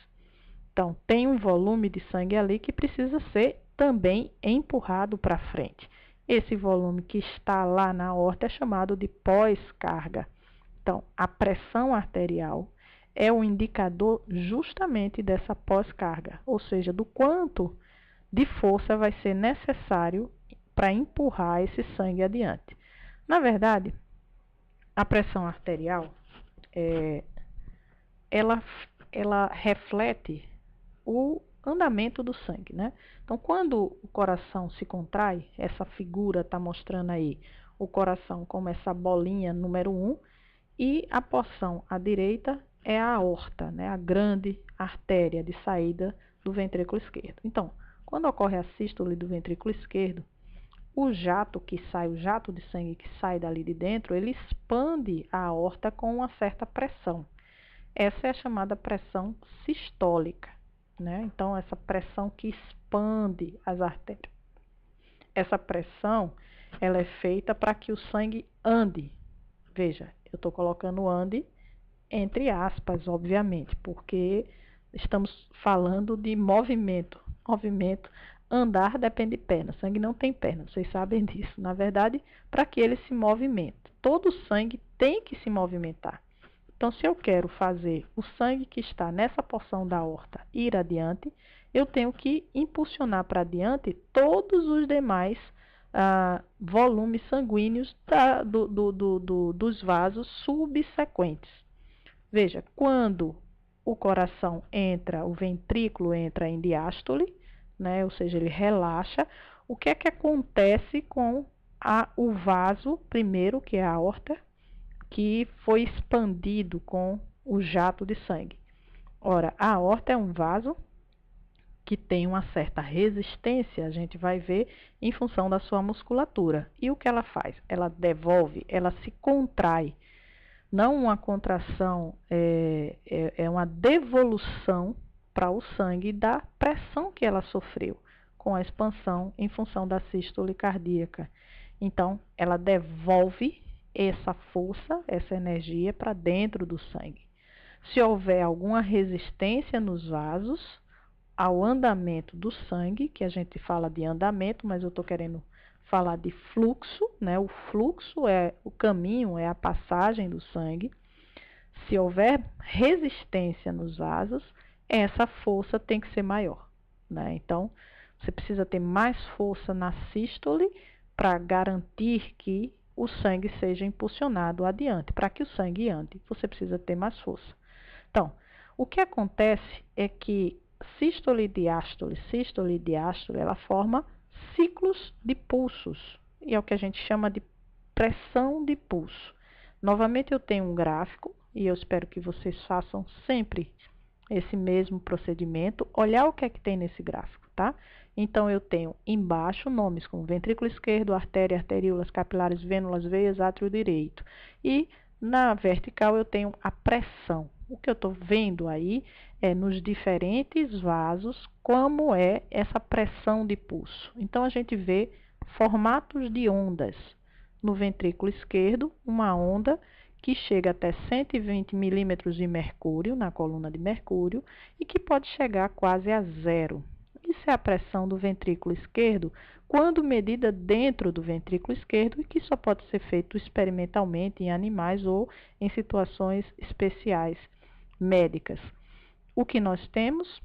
Então, tem um volume de sangue ali que precisa ser também empurrado para frente. Esse volume que está lá na aorta é chamado de pós-carga. Então, a pressão arterial é um indicador justamente dessa pós-carga, ou seja, do quanto de força vai ser necessário para empurrar esse sangue adiante. Na verdade, a pressão arterial, ela reflete o andamento do sangue, né? Então, quando o coração se contrai, essa figura está mostrando aí o coração como essa bolinha número 1, e a porção à direita é a aorta, né? A grande artéria de saída do ventrículo esquerdo. Então, quando ocorre a sístole do ventrículo esquerdo, o jato de sangue que sai dali de dentro, ele expande a aorta com uma certa pressão. Essa é a chamada pressão sistólica, né? Então, essa pressão que expande as artérias. Essa pressão, ela é feita para que o sangue ande. Veja, eu estou colocando ande entre aspas, obviamente, porque estamos falando de movimento. Movimento, andar depende de perna. O sangue não tem perna, vocês sabem disso. Na verdade, para que ele se movimente. todo o sangue tem que se movimentar. Então, se eu quero fazer o sangue que está nessa porção da aorta ir adiante, eu tenho que impulsionar para adiante todos os demais volumes sanguíneos dos vasos subsequentes. Veja, quando o coração entra, o ventrículo entra em diástole, né, ou seja, ele relaxa, o que é que acontece com o vaso primeiro, que é a aorta, que foi expandido com o jato de sangue? Ora, a aorta é um vaso que tem uma certa resistência, a gente vai ver em função da sua musculatura. E o que ela faz? Ela devolve, ela se contrai. Não uma contração, é uma devolução para o sangue da pressão que ela sofreu com a expansão em função da sístole cardíaca. Então, ela devolve essa força, essa energia para dentro do sangue. Se houver alguma resistência nos vasos ao andamento do sangue, que a gente fala de andamento, mas eu estou querendo falar de fluxo, né? O fluxo é o caminho, é a passagem do sangue. Se houver resistência nos vasos, essa força tem que ser maior, né? Então, você precisa ter mais força na sístole para garantir que o sangue seja impulsionado adiante. Para que o sangue ande, você precisa ter mais força. Então, o que acontece é que sístole e diástole, ela forma ciclos de pulsos, e é o que a gente chama de pressão de pulso. Novamente eu tenho um gráfico, e eu espero que vocês façam sempre esse mesmo procedimento, olhar o que é que tem nesse gráfico, tá? Então, eu tenho embaixo nomes como ventrículo esquerdo, artéria, arteríolas, capilares, vênulas, veias, átrio direito. E na vertical eu tenho a pressão. O que eu estou vendo aí é nos diferentes vasos como é essa pressão de pulso. Então, a gente vê formatos de ondas. No ventrículo esquerdo, uma onda que chega até 120 milímetros de mercúrio, na coluna de mercúrio, e que pode chegar quase a zero. Isso é a pressão do ventrículo esquerdo, quando medida dentro do ventrículo esquerdo, e que só pode ser feito experimentalmente em animais ou em situações especiais médicas. O que nós temos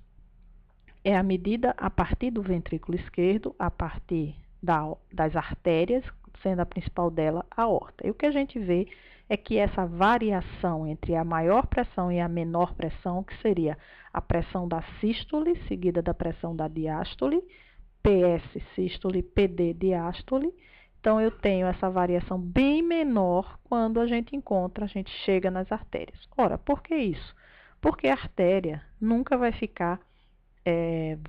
é a medida a partir do ventrículo esquerdo, a partir das artérias, sendo a principal dela a aorta. E o que a gente vê é que essa variação entre a maior pressão e a menor pressão, que seria a pressão da sístole, seguida da pressão da diástole, PS sístole, PD diástole. Então, eu tenho essa variação bem menor quando a gente chega nas artérias. Ora, por que isso? Porque a artéria nunca vai ficar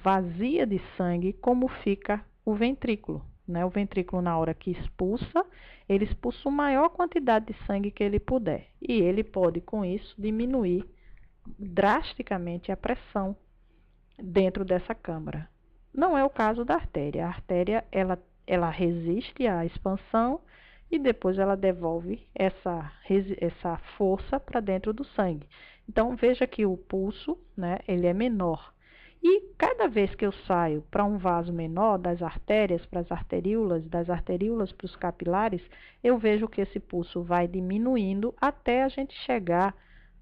vazia de sangue como fica o ventrículo, né? O ventrículo, na hora que expulsa, ele expulsa a maior quantidade de sangue que ele puder. E ele pode, com isso, diminuir drasticamente a pressão dentro dessa câmara. Não é o caso da artéria. A artéria, ela resiste à expansão e depois ela devolve essa força para dentro do sangue. Então, veja que o pulso, né, ele é menor. E cada vez que eu saio para um vaso menor, das artérias para as arteríolas, das arteríolas para os capilares, eu vejo que esse pulso vai diminuindo até a gente chegar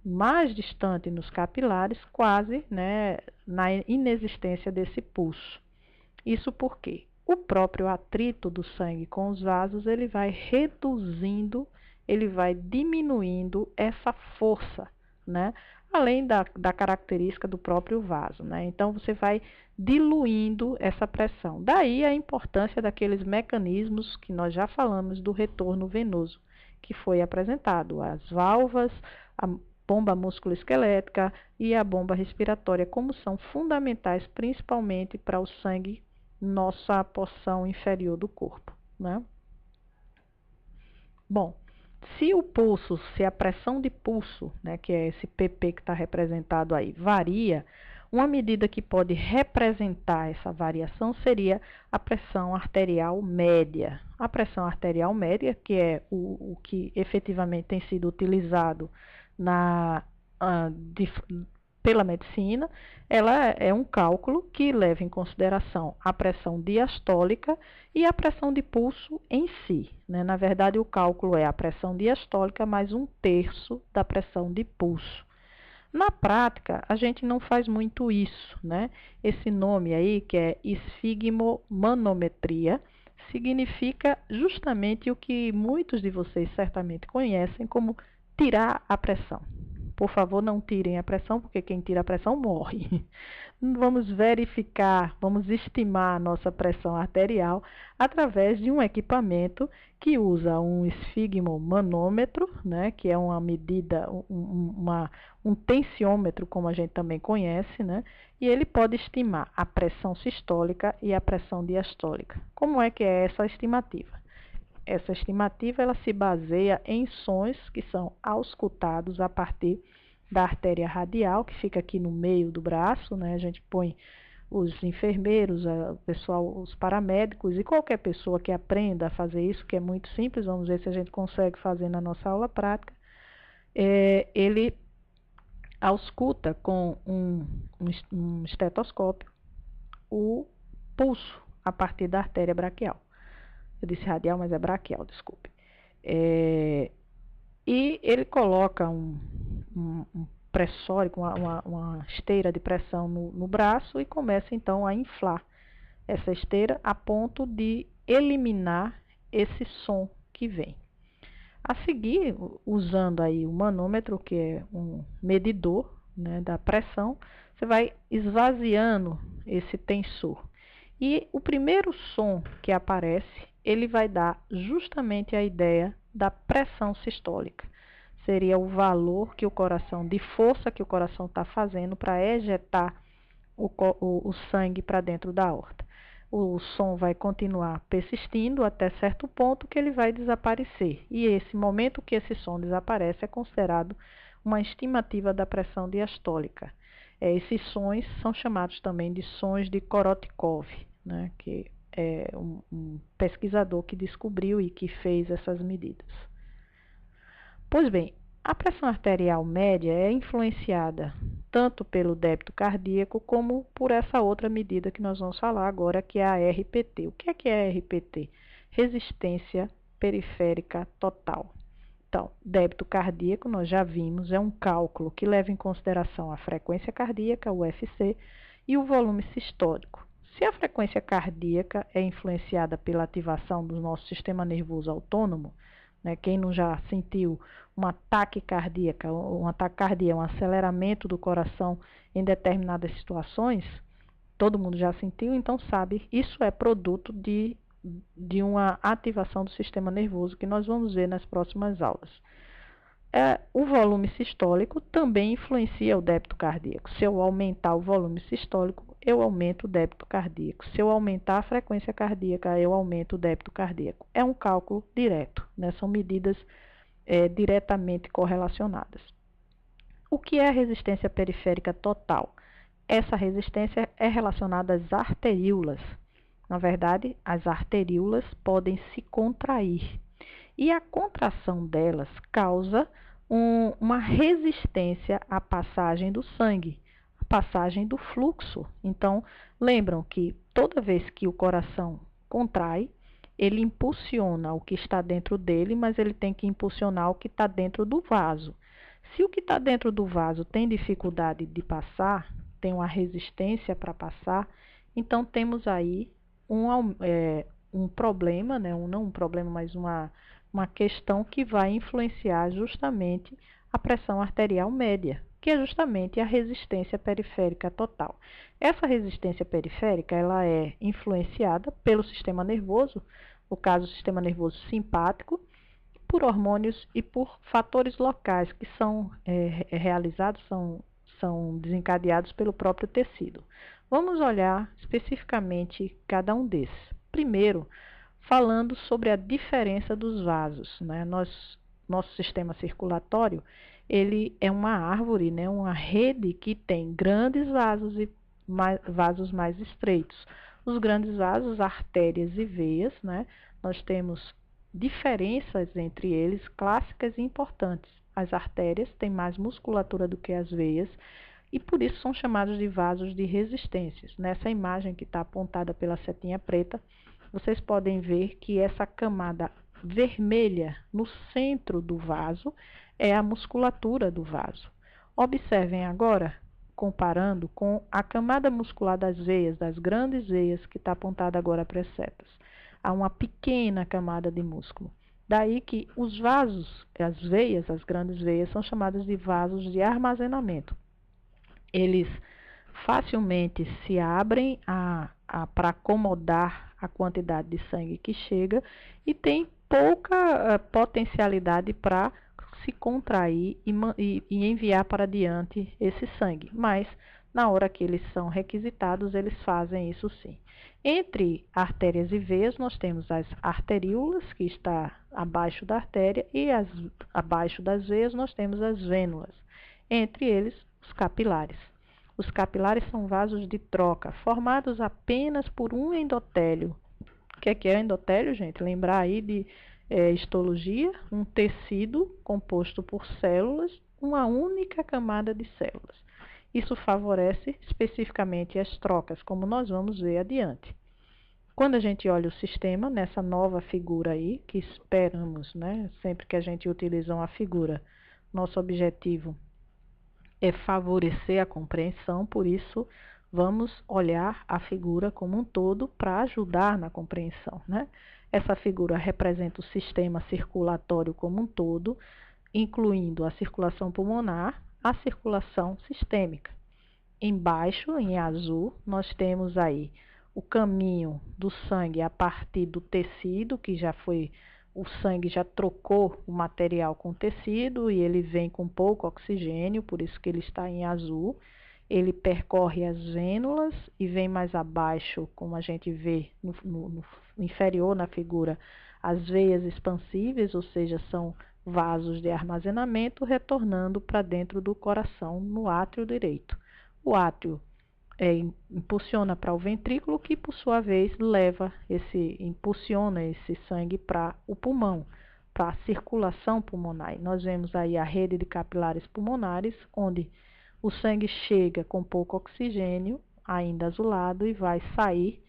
mais distante nos capilares, quase, né, na inexistência desse pulso. Isso porque o próprio atrito do sangue com os vasos, ele vai reduzindo, ele vai diminuindo essa força, né? Além da característica do próprio vaso, né? Então, você vai diluindo essa pressão. Daí a importância daqueles mecanismos que nós já falamos do retorno venoso, que foi apresentado, as válvulas, a bomba musculoesquelética e a bomba respiratória, como são fundamentais, principalmente para o sangue, nossa porção inferior do corpo, né? Bom, se a pressão de pulso, né, que é esse PP que está representado aí, varia, uma medida que pode representar essa variação seria a pressão arterial média. A pressão arterial média, que é o que efetivamente tem sido utilizado pela medicina, ela é um cálculo que leva em consideração a pressão diastólica e a pressão de pulso em si, né? Na verdade, o cálculo é a pressão diastólica mais 1/3 da pressão de pulso. Na prática, a gente não faz muito isso, né? Esse nome aí, que é esfigmomanometria, significa justamente o que muitos de vocês certamente conhecem como tirar a pressão. Por favor, não tirem a pressão, porque quem tira a pressão morre. Vamos verificar, vamos estimar a nossa pressão arterial através de um equipamento que usa um esfigmomanômetro, né, que é uma medida, um tensiômetro, como a gente também conhece, né, e ele pode estimar a pressão sistólica e a pressão diastólica. Como é que é essa estimativa? Essa estimativa ela se baseia em sons que são auscultados a partir da artéria radial, que fica aqui no meio do braço, né? A gente põe os enfermeiros, o pessoal, os paramédicos e qualquer pessoa que aprenda a fazer isso, que é muito simples, vamos ver se a gente consegue fazer na nossa aula prática. Ele ausculta com um estetoscópio o pulso a partir da artéria braquial. Eu disse radial, mas é braquial, desculpe. E ele coloca um pressórico, uma esteira de pressão no braço e começa então a inflar essa esteira a ponto de eliminar esse som que vem. A seguir, usando aí o manômetro, que é um medidor, né, da pressão, você vai esvaziando esse tensor. E o primeiro som que aparece, ele vai dar justamente a ideia da pressão sistólica. Seria o valor que o coração, de força que o coração está fazendo para ejetar o sangue para dentro da aorta. O som vai continuar persistindo até certo ponto que ele vai desaparecer. E esse momento que esse som desaparece é considerado uma estimativa da pressão diastólica. Esses sons são chamados também de sons de Korotkov, né, que é um pesquisador que descobriu e que fez essas medidas. Pois bem, a pressão arterial média é influenciada tanto pelo débito cardíaco como por essa outra medida que nós vamos falar agora, que é a RPT. O que é a RPT? Resistência periférica total. Então, débito cardíaco, nós já vimos, é um cálculo que leva em consideração a frequência cardíaca, o UFC, e o volume sistólico. Se a frequência cardíaca é influenciada pela ativação do nosso sistema nervoso autônomo, né, quem não já sentiu uma taquicardia, um aceleramento do coração em determinadas situações, todo mundo já sentiu, então sabe, isso é produto de uma ativação do sistema nervoso que nós vamos ver nas próximas aulas. O volume sistólico também influencia o débito cardíaco. Se eu aumentar o volume sistólico, eu aumento o débito cardíaco. Se eu aumentar a frequência cardíaca, eu aumento o débito cardíaco. É um cálculo direto, né? São medidas diretamente correlacionadas. O que é a resistência periférica total? Essa resistência é relacionada às arteríolas. Na verdade, as arteríolas podem se contrair. E a contração delas causa uma resistência à passagem do sangue, à passagem do fluxo. Então, lembram que toda vez que o coração contrai, ele impulsiona o que está dentro dele, mas ele tem que impulsionar o que está dentro do vaso. Se o que está dentro do vaso tem dificuldade de passar, tem uma resistência para passar, então temos aí um problema, né? Não um problema, mas uma questão que vai influenciar justamente a pressão arterial média, que é justamente a resistência periférica total. Essa resistência periférica ela é influenciada pelo sistema nervoso, no caso, o sistema nervoso simpático, por hormônios e por fatores locais que são são desencadeados pelo próprio tecido. Vamos olhar especificamente cada um desses. Primeiro, falando sobre a diferença dos vasos, né? Nosso sistema circulatório, ele é uma árvore, né? Uma rede que tem grandes vasos e vasos mais estreitos. Os grandes vasos, artérias e veias, né? Nós temos diferenças entre eles clássicas e importantes. As artérias têm mais musculatura do que as veias, e por isso são chamados de vasos de resistências. Nessa imagem que está apontada pela setinha preta, vocês podem ver que essa camada vermelha no centro do vaso é a musculatura do vaso. Observem agora, comparando com a camada muscular das veias, das grandes veias, que está apontada agora para as setas. Há uma pequena camada de músculo. Daí que os vasos, as veias, as grandes veias, são chamadas de vasos de armazenamento. Eles facilmente se abrem para acomodar a quantidade de sangue que chega e tem pouca potencialidade para se contrair e enviar para diante esse sangue. Mas, na hora que eles são requisitados, eles fazem isso sim. Entre artérias e veias, nós temos as arteríolas, que está abaixo da artéria, e abaixo das veias nós temos as vênulas. Entre eles, os capilares. Os capilares são vasos de troca, formados apenas por um endotélio. O que é endotélio, gente? Lembrar aí de histologia, um tecido composto por células, uma única camada de células. Isso favorece especificamente as trocas, como nós vamos ver adiante. Quando a gente olha o sistema, nessa nova figura aí, que esperamos, né, sempre que a gente utiliza uma figura, nosso objetivo é favorecer a compreensão, por isso vamos olhar a figura como um todo para ajudar na compreensão, né? Essa figura representa o sistema circulatório como um todo, incluindo a circulação pulmonar, a circulação sistêmica. Embaixo, em azul, nós temos aí o caminho do sangue a partir do tecido, que já foi, o sangue já trocou o material com o tecido e ele vem com pouco oxigênio, por isso que ele está em azul. Ele percorre as vênulas e vem mais abaixo, como a gente vê no inferior na figura, as veias expansíveis, ou seja, são vasos de armazenamento, retornando para dentro do coração no átrio direito. O átrio impulsiona para o ventrículo, que por sua vez impulsiona esse sangue para o pulmão, para a circulação pulmonar. Nós vemos aí a rede de capilares pulmonares, onde o sangue chega com pouco oxigênio, ainda azulado, e vai sair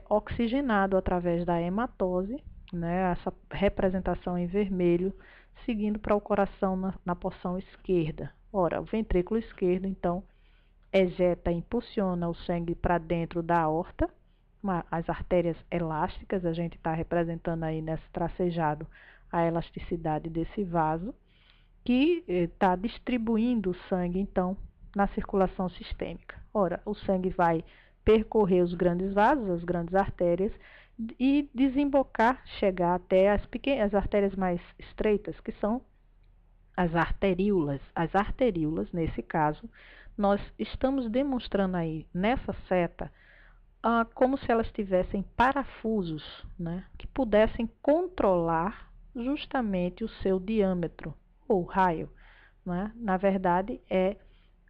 oxigenado através da hematose, né, essa representação em vermelho, seguindo para o coração na porção esquerda. Ora, o ventrículo esquerdo, então, ejeta, impulsiona o sangue para dentro da aorta, as artérias elásticas, a gente está representando aí nesse tracejado a elasticidade desse vaso, que está distribuindo o sangue, então, na circulação sistêmica. Ora, o sangue vai percorrer os grandes vasos, as grandes artérias, e desembocar, chegar até as artérias mais estreitas, que são as arteríolas. As arteríolas, nesse caso, nós estamos demonstrando aí, nessa seta, como se elas tivessem parafusos, né, que pudessem controlar justamente o seu diâmetro, ou raio, né? Na verdade, é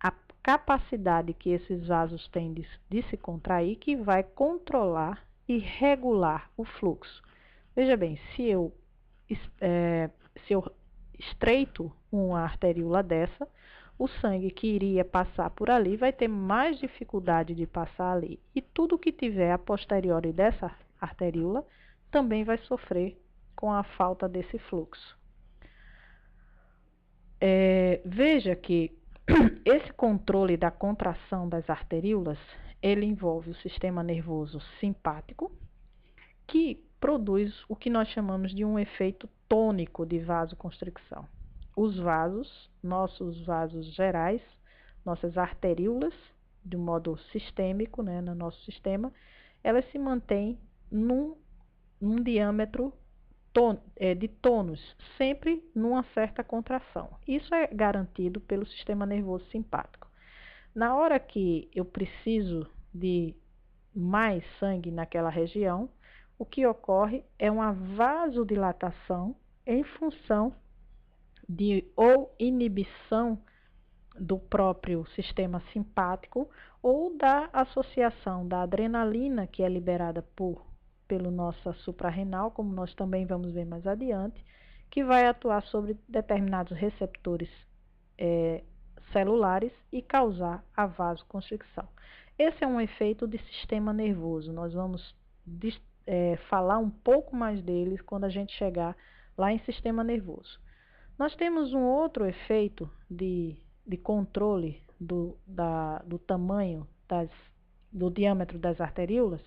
a capacidade que esses vasos têm de se contrair que vai controlar e regular o fluxo. Veja bem, se eu estreito uma arteríola dessa, o sangue que iria passar por ali vai ter mais dificuldade de passar ali. E tudo que tiver a posteriori dessa arteríola também vai sofrer com a falta desse fluxo. Veja que esse controle da contração das arteríolas, ele envolve o sistema nervoso simpático, que produz o que nós chamamos de um efeito tônico de vasoconstricção. Os vasos, nossos vasos gerais, nossas arteríolas, de um modo sistêmico, né, no nosso sistema, elas se mantêm num diâmetro de tônus, sempre numa certa contração. Isso é garantido pelo sistema nervoso simpático. Na hora que eu preciso de mais sangue naquela região, o que ocorre é uma vasodilatação em função de ou inibição do próprio sistema simpático ou da associação da adrenalina que é liberada pelo nosso suprarrenal, como nós também vamos ver mais adiante, que vai atuar sobre determinados receptores celulares e causar a vasoconstricção. Esse é um efeito de sistema nervoso. Nós vamos falar um pouco mais dele quando a gente chegar lá em sistema nervoso. Nós temos um outro efeito de controle do tamanho, do diâmetro das arteríolas,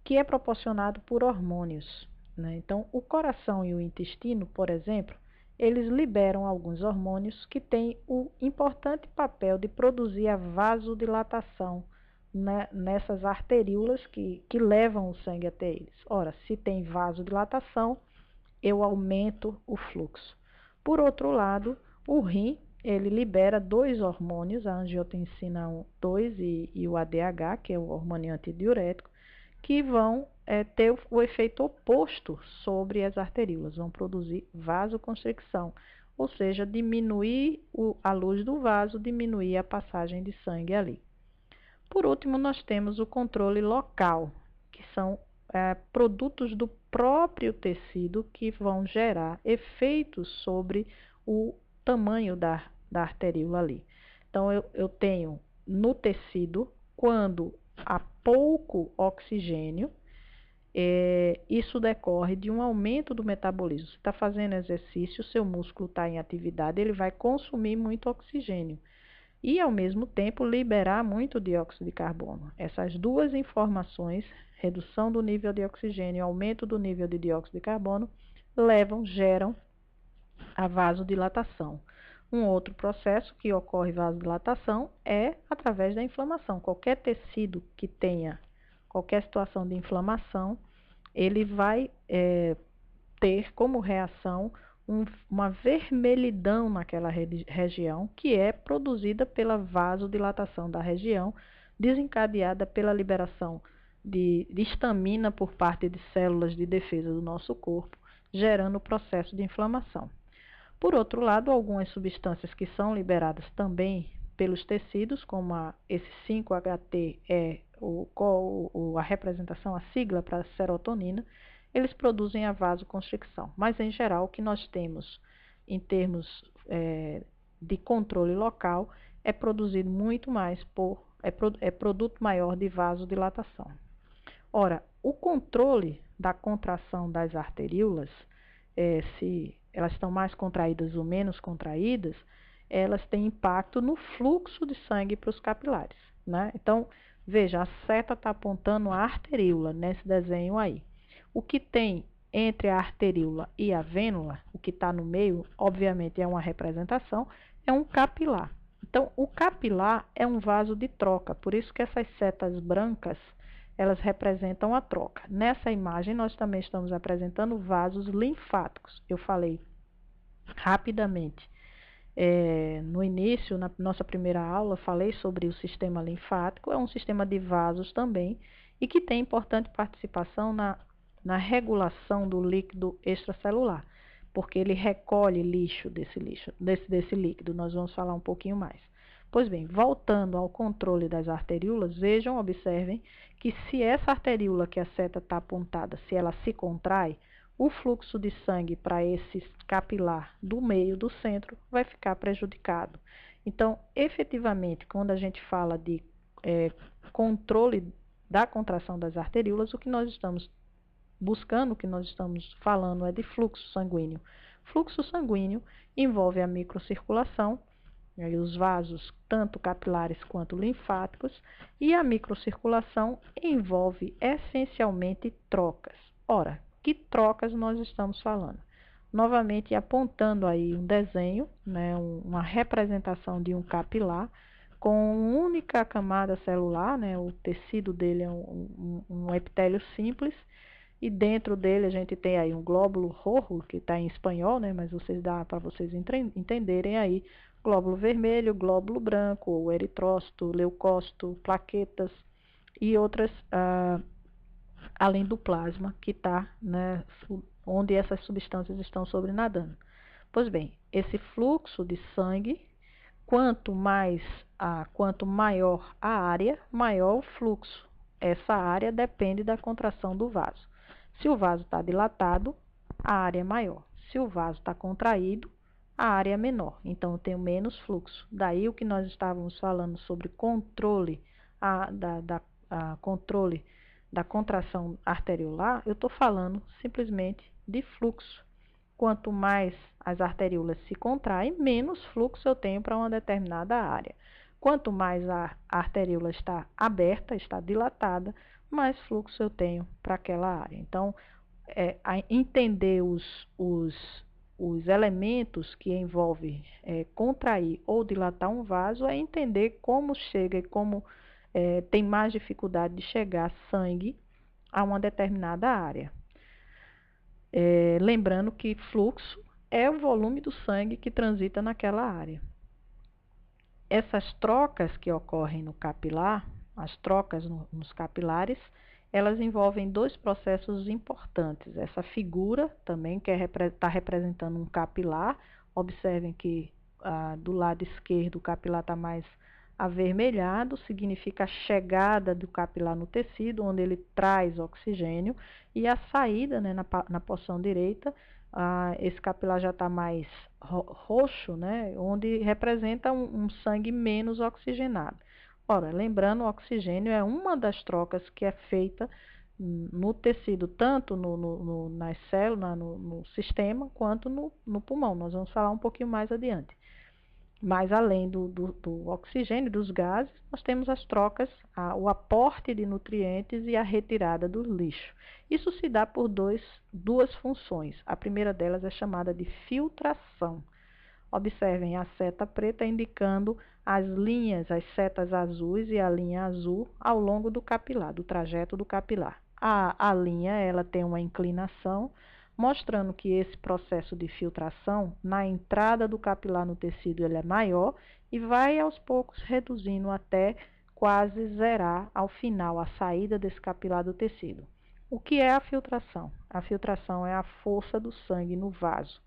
que é proporcionado por hormônios, né? Então, o coração e o intestino, por exemplo, eles liberam alguns hormônios que têm o importante papel de produzir a vasodilatação, né, nessas arteríolas que levam o sangue até eles. Ora, se tem vasodilatação, eu aumento o fluxo. Por outro lado, o rim, ele libera dois hormônios, a angiotensina 2 e o ADH, que é o hormônio antidiurético, que vão ter o efeito oposto sobre as arteríolas, vão produzir vasoconstricção, ou seja, diminuir a luz do vaso, diminuir a passagem de sangue ali. Por último, nós temos o controle local, que são produtos do próprio tecido que vão gerar efeitos sobre o tamanho da arteríola ali. Então, eu tenho no tecido, quando há pouco oxigênio, isso decorre de um aumento do metabolismo. Você está fazendo exercício, o seu músculo está em atividade, ele vai consumir muito oxigênio e, ao mesmo tempo, liberar muito dióxido de carbono. Essas duas informações, redução do nível de oxigênio, aumento do nível de dióxido de carbono, geram a vasodilatação. Um outro processo que ocorre vasodilatação é através da inflamação. Qualquer tecido que tenha qualquer situação de inflamação, ele vai ter como reação uma vermelhidão naquela região, que é produzida pela vasodilatação da região, desencadeada pela liberação de histamina por parte de células de defesa do nosso corpo, gerando o processo de inflamação. Por outro lado, algumas substâncias que são liberadas também pelos tecidos, como esse 5-HT a representação, a sigla para serotonina, eles produzem a vasoconstricção. Mas, em geral, o que nós temos em termos de controle local é produzido muito mais produto maior de vasodilatação. Ora, o controle da contração das arteríolas, se elas estão mais contraídas ou menos contraídas, elas têm impacto no fluxo de sangue para os capilares, né? Então, veja, a seta está apontando a arteríola nesse desenho aí. O que tem entre a arteríola e a vênula, o que está no meio, obviamente é uma representação, é um capilar. Então, o capilar é um vaso de troca, por isso que essas setas brancas, elas representam a troca. Nessa imagem, nós também estamos apresentando vasos linfáticos. Eu falei rapidamente no início, na nossa primeira aula, falei sobre o sistema linfático, é um sistema de vasos também, e que tem importante participação na regulação do líquido extracelular, porque ele recolhe lixo desse líquido. Nós vamos falar um pouquinho mais. Pois bem, voltando ao controle das arteríolas, vejam, observem que se essa arteríola que a seta está apontada, se ela se contrai, o fluxo de sangue para esse capilar do meio, do centro, vai ficar prejudicado. Então, efetivamente, quando a gente fala de controle da contração das arteríolas, o que nós estamos buscando, o que nós estamos falando é de fluxo sanguíneo. Fluxo sanguíneo envolve a microcirculação, e os vasos, tanto capilares quanto linfáticos, e a microcirculação envolve essencialmente trocas. Ora, que trocas nós estamos falando? Novamente apontando aí um desenho, né, uma representação de um capilar com única camada celular, né, o tecido dele é um epitélio simples, e dentro dele a gente tem aí um glóbulo rojo, que está em espanhol, né, mas dá para vocês entenderem aí, glóbulo vermelho, glóbulo branco, o eritrócito, leucócito, plaquetas e outras, além do plasma, que está, né, onde essas substâncias estão sobrenadando. Pois bem, esse fluxo de sangue, quanto maior a área, maior o fluxo. Essa área depende da contração do vaso. Se o vaso está dilatado, a área é maior. Se o vaso está contraído, a a área é menor, então eu tenho menos fluxo. Daí o que nós estávamos falando sobre controle, controle da contração arteriolar, eu estou falando simplesmente de fluxo. Quanto mais as arteriolas se contraem, menos fluxo eu tenho para uma determinada área. Quanto mais a arteríola está aberta, está dilatada, mais fluxo eu tenho para aquela área. Então, entender os elementos que envolvem contrair ou dilatar um vaso é entender como chega e como tem mais dificuldade de chegar sangue a uma determinada área. Lembrando que fluxo é o volume do sangue que transita naquela área. Essas trocas que ocorrem no capilar, as trocas nos capilares, elas envolvem dois processos importantes. Essa figura também, que está representando um capilar, observem que do lado esquerdo o capilar está mais avermelhado, significa a chegada do capilar no tecido, onde ele traz oxigênio, e a saída, né, na porção direita, esse capilar já está mais roxo, né, onde representa um sangue menos oxigenado. Ora, lembrando, o oxigênio é uma das trocas que é feita no tecido, tanto nas células, no sistema, quanto no pulmão. Nós vamos falar um pouquinho mais adiante. Mas além do oxigênio, dos gases, nós temos as trocas, o aporte de nutrientes e a retirada do lixo. Isso se dá por duas funções. A primeira delas é chamada de filtração. Observem a seta preta indicando as linhas, as setas azuis e a linha azul ao longo do capilar, do trajeto do capilar. A linha ela tem uma inclinação, mostrando que esse processo de filtração, na entrada do capilar no tecido, ele é maior e vai aos poucos reduzindo até quase zerar ao final a saída desse capilar do tecido. O que é a filtração? A filtração é a força do sangue no vaso,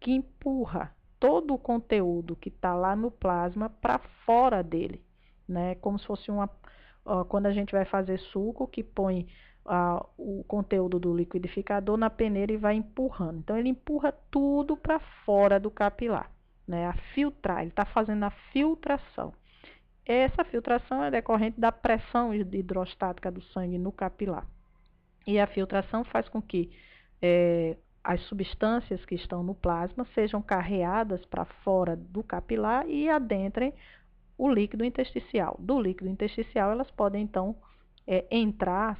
que empurra todo o conteúdo que está lá no plasma para fora dele, né? Como se fosse quando a gente vai fazer suco, que põe o conteúdo do liquidificador na peneira e vai empurrando. Então, ele empurra tudo para fora do capilar, né? A filtrar, ele está fazendo a filtração. Essa filtração é decorrente da pressão hidrostática do sangue no capilar. E a filtração faz com que as substâncias que estão no plasma sejam carreadas para fora do capilar e adentrem o líquido intersticial. Do líquido intersticial, elas podem, então,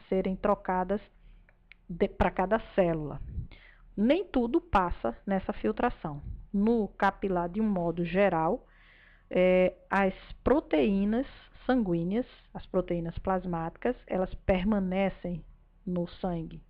serem trocadas para cada célula. Nem tudo passa nessa filtração. No capilar, de um modo geral, as proteínas sanguíneas, as proteínas plasmáticas, elas permanecem no sangue.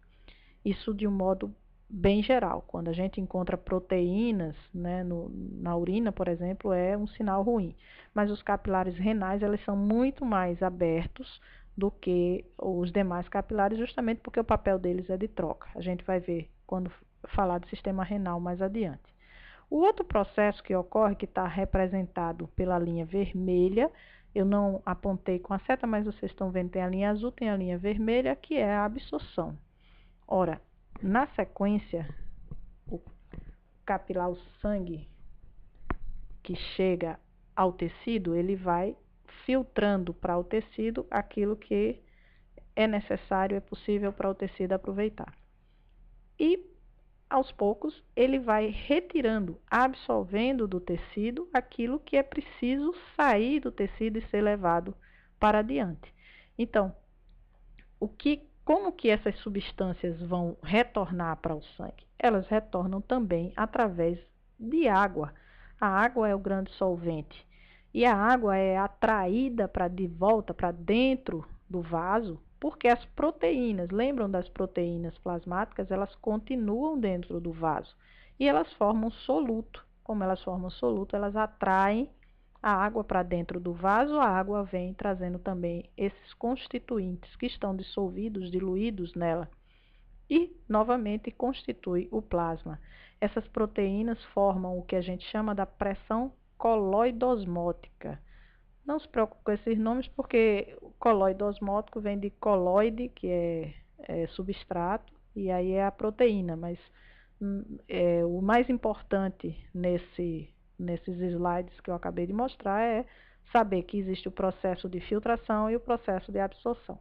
Isso de um modo bem geral. Quando a gente encontra proteínas, né, na urina, por exemplo, é um sinal ruim. Mas os capilares renais, eles são muito mais abertos do que os demais capilares, justamente porque o papel deles é de troca. A gente vai ver quando falar do sistema renal mais adiante. O outro processo que ocorre, que está representado pela linha vermelha, eu não apontei com a seta, mas vocês estão vendo, tem a linha azul, tem a linha vermelha, que é a absorção. Ora, na sequência, o capilar, o sangue que chega ao tecido, ele vai filtrando para o tecido aquilo que é necessário, é possível para o tecido aproveitar. E, aos poucos, ele vai retirando, absorvendo do tecido aquilo que é preciso sair do tecido e ser levado para adiante. Então, como que essas substâncias vão retornar para o sangue? Elas retornam também através de água. A água é o grande solvente. E a água é atraída de volta para dentro do vaso, porque as proteínas, lembram das proteínas plasmáticas, elas continuam dentro do vaso. E elas formam soluto. Como elas formam soluto, elas atraem a água para dentro do vaso, a água vem trazendo também esses constituintes que estão dissolvidos, diluídos nela, e novamente constitui o plasma. Essas proteínas formam o que a gente chama da pressão coloidosmótica. Não se preocupe com esses nomes, porque coloidosmótico vem de coloide, que é substrato, e aí é a proteína, mas o mais importante nesses slides que eu acabei de mostrar é saber que existe o processo de filtração e o processo de absorção.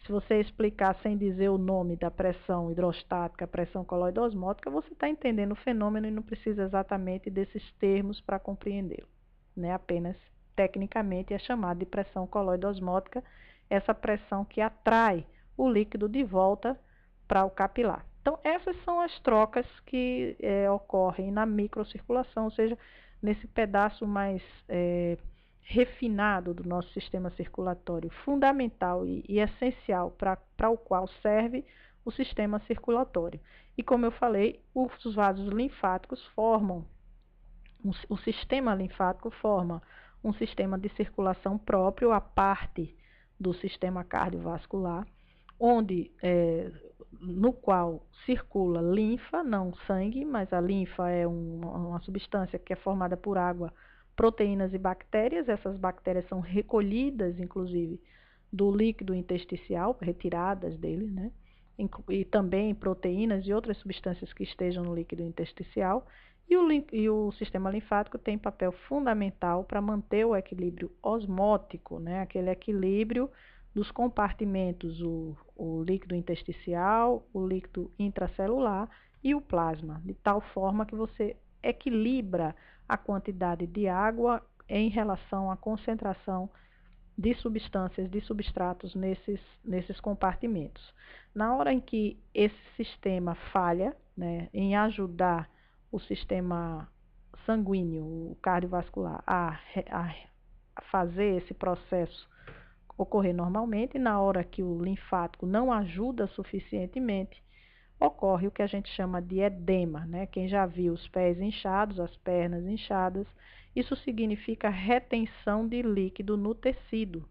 Se você explicar sem dizer o nome da pressão hidrostática, pressão coloide-osmótica, você está entendendo o fenômeno e não precisa exatamente desses termos para compreendê-lo, né? Apenas tecnicamente é chamado de pressão coloide-osmótica, essa pressão que atrai o líquido de volta para o capilar. Então, essas são as trocas que ocorrem na microcirculação, ou seja, nesse pedaço mais refinado do nosso sistema circulatório, fundamental e essencial para o qual serve o sistema circulatório. E como eu falei, os vasos linfáticos formam, o sistema linfático forma um sistema de circulação próprio, a parte do sistema cardiovascular, onde no qual circula linfa, não sangue, mas a linfa é uma substância que é formada por água, proteínas e bactérias. Essas bactérias são recolhidas, inclusive, do líquido intersticial, retiradas dele, né? E também proteínas e outras substâncias que estejam no líquido intersticial. E o sistema linfático tem papel fundamental para manter o equilíbrio osmótico, né? Aquele equilíbrio dos compartimentos, o líquido intersticial, o líquido intracelular e o plasma, de tal forma que você equilibra a quantidade de água em relação à concentração de substâncias, de substratos nesses compartimentos. Na hora em que esse sistema falha, né, em ajudar o sistema sanguíneo, o cardiovascular, a fazer esse processo ocorrer normalmente, na hora que o linfático não ajuda suficientemente, ocorre o que a gente chama de edema, né? Quem já viu os pés inchados, as pernas inchadas, isso significa retenção de líquido no tecido,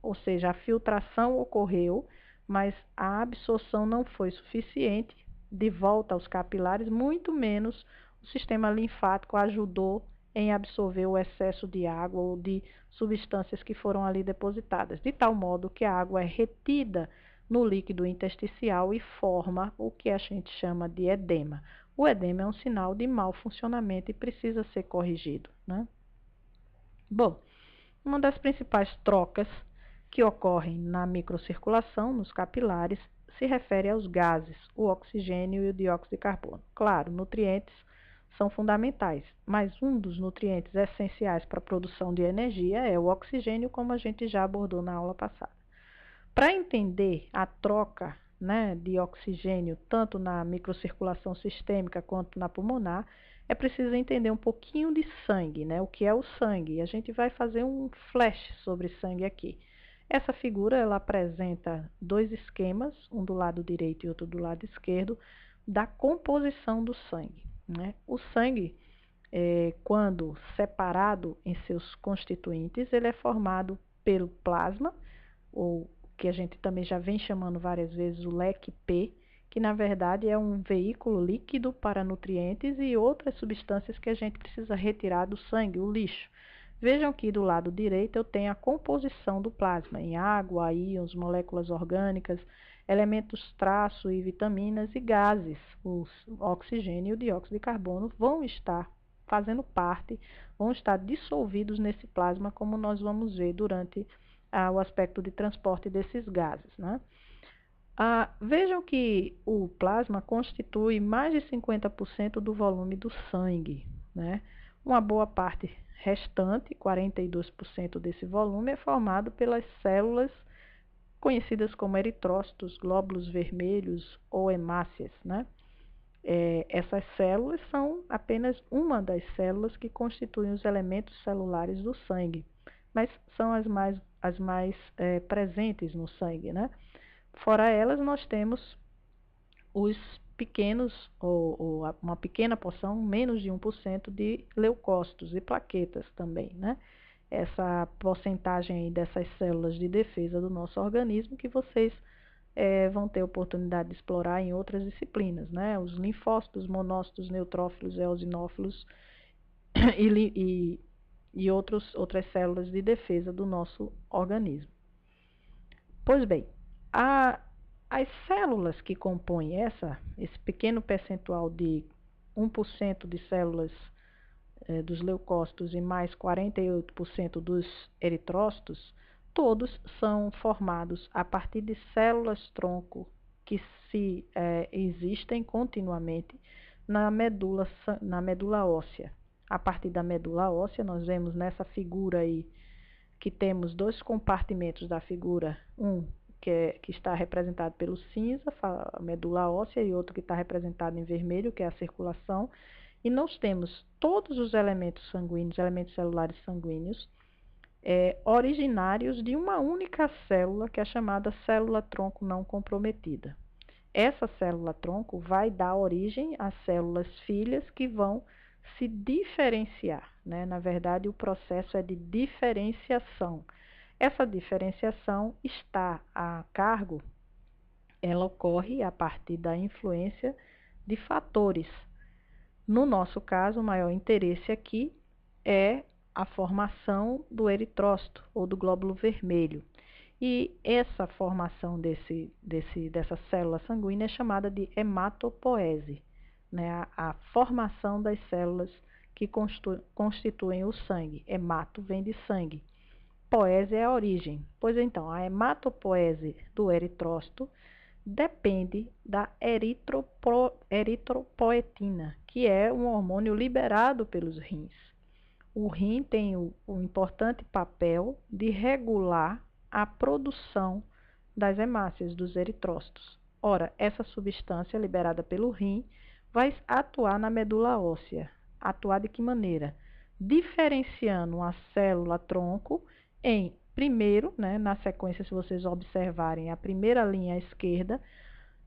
ou seja, a filtração ocorreu, mas a absorção não foi suficiente de volta aos capilares, muito menos o sistema linfático ajudou em absorver o excesso de água ou de substâncias que foram ali depositadas, de tal modo que a água é retida no líquido intersticial e forma o que a gente chama de edema. O edema é um sinal de mau funcionamento e precisa ser corrigido, né? Bom, uma das principais trocas que ocorrem na microcirculação, nos capilares, se refere aos gases, o oxigênio e o dióxido de carbono. Claro, nutrientes são fundamentais, mas um dos nutrientes essenciais para a produção de energia é o oxigênio, como a gente já abordou na aula passada. Para entender a troca, né, de oxigênio, tanto na microcirculação sistêmica quanto na pulmonar, é preciso entender um pouquinho de sangue, né? O que é o sangue? A gente vai fazer um flash sobre sangue aqui. Essa figura, ela apresenta dois esquemas, um do lado direito e outro do lado esquerdo, da composição do sangue, né? O sangue, quando separado em seus constituintes, ele é formado pelo plasma, ou que a gente também já vem chamando várias vezes o leque P, que na verdade é um veículo líquido para nutrientes e outras substâncias que a gente precisa retirar do sangue, o lixo. Vejam que do lado direito eu tenho a composição do plasma em água, íons, moléculas orgânicas, elementos traço e vitaminas e gases. O oxigênio e o dióxido de carbono vão estar fazendo parte, vão estar dissolvidos nesse plasma, como nós vamos ver durante o aspecto de transporte desses gases, né? Vejam que o plasma constitui mais de 50% do volume do sangue, né? Uma boa parte restante, 42% desse volume, é formado pelas células conhecidas como eritrócitos, glóbulos vermelhos ou hemácias, né? Essas células são apenas uma das células que constituem os elementos celulares do sangue, mas são as mais presentes no sangue, né? Fora elas, nós temos os pequenos, ou uma pequena porção, menos de 1% de leucócitos e plaquetas também, né? Essa porcentagem aí dessas células de defesa do nosso organismo que vocês vão ter oportunidade de explorar em outras disciplinas, né? Os linfócitos, monócitos, neutrófilos, eosinófilos e outras células de defesa do nosso organismo. Pois bem, As células que compõem esse pequeno percentual de 1% de células dos leucócitos e mais 48% dos eritrócitos, todos são formados a partir de células-tronco que existem continuamente na medula óssea. A partir da medula óssea, nós vemos nessa figura aí que temos dois compartimentos da figura, que está representado pelo cinza, a medula óssea, e outro que está representado em vermelho, que é a circulação. E nós temos todos os elementos sanguíneos, elementos celulares sanguíneos, originários de uma única célula, que é chamada célula-tronco não comprometida. Essa célula-tronco vai dar origem às células filhas que vão se diferenciar, né? Na verdade, o processo é de diferenciação. Essa diferenciação está a cargo, ela ocorre a partir da influência de fatores. No nosso caso, o maior interesse aqui é a formação do eritrócito ou do glóbulo vermelho. E essa formação dessa célula sanguínea é chamada de hematopoese, né? A formação das células que constituem o sangue. Hemato vem de sangue. Poese é a origem. Pois então, a hematopoese do eritrócito depende da eritropoetina, que é um hormônio liberado pelos rins. O rim tem o importante papel de regular a produção das hemácias, dos eritrócitos. Ora, essa substância liberada pelo rim vai atuar na medula óssea. Atuar de que maneira? Diferenciando a célula-tronco em, primeiro, né, na sequência, se vocês observarem a primeira linha à esquerda,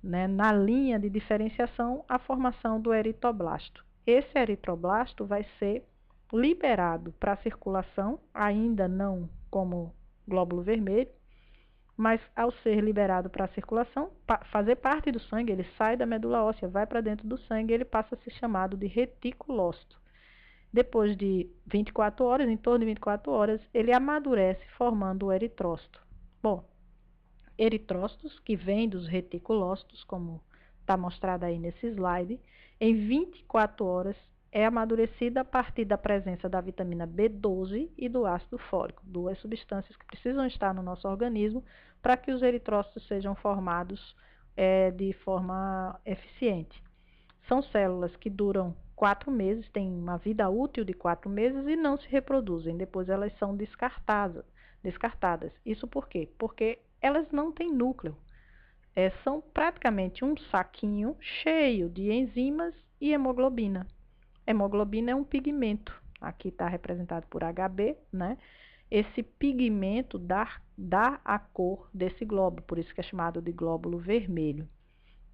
né, na linha de diferenciação, a formação do eritroblasto. Esse eritroblasto vai ser liberado para a circulação, ainda não como glóbulo vermelho, mas ao ser liberado para a circulação, fazer parte do sangue, ele sai da medula óssea, vai para dentro do sangue, ele passa a ser chamado de reticulócito. Depois de 24 horas, em torno de 24 horas, ele amadurece formando o eritrócito. Bom, eritrócitos que vêm dos reticulócitos, como está mostrado aí nesse slide, em 24 horas é amadurecida a partir da presença da vitamina B12 e do ácido fólico, duas substâncias que precisam estar no nosso organismo para que os eritrócitos sejam formados de forma eficiente. São células que duram 4 meses, têm uma vida útil de 4 meses e não se reproduzem, depois elas são descartadas. Isso por quê? Porque elas não têm núcleo. São praticamente um saquinho cheio de enzimas e hemoglobina. Hemoglobina é um pigmento, aqui está representado por HB, né? Esse pigmento dá a cor desse glóbulo, por isso que é chamado de glóbulo vermelho.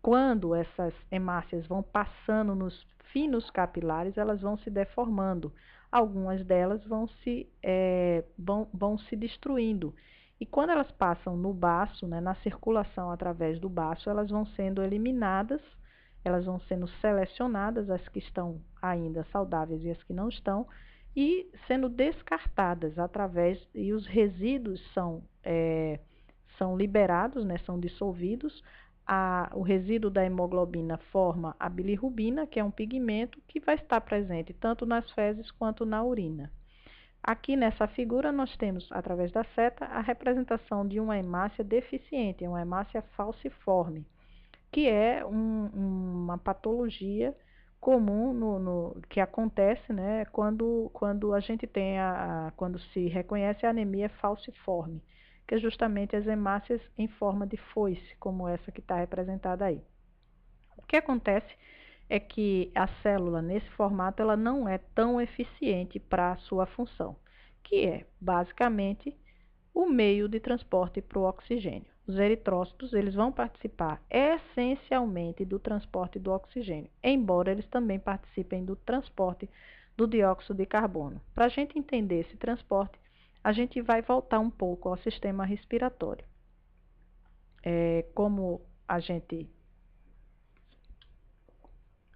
Quando essas hemácias vão passando nos finos capilares, elas vão se deformando. Algumas delas vão se destruindo. E quando elas passam no baço, né, na circulação através do baço, elas vão sendo eliminadas, elas vão sendo selecionadas, as que estão ainda saudáveis e as que não estão, e sendo descartadas e os resíduos são liberados, né, são dissolvidos. O resíduo da hemoglobina forma a bilirrubina, que é um pigmento que vai estar presente tanto nas fezes quanto na urina. Aqui nessa figura nós temos, através da seta, a representação de uma hemácia deficiente, uma hemácia falciforme, que é uma patologia comum que acontece, né, quando a gente tem quando se reconhece a anemia falciforme, que é justamente as hemácias em forma de foice, como essa que está representada aí. O que acontece é que a célula, nesse formato, ela não é tão eficiente para a sua função, que é, basicamente, o meio de transporte para o oxigênio. Os eritrócitos, eles vão participar essencialmente do transporte do oxigênio, embora eles também participem do transporte do dióxido de carbono. Para a gente entender esse transporte, a gente vai voltar um pouco ao sistema respiratório. Como a gente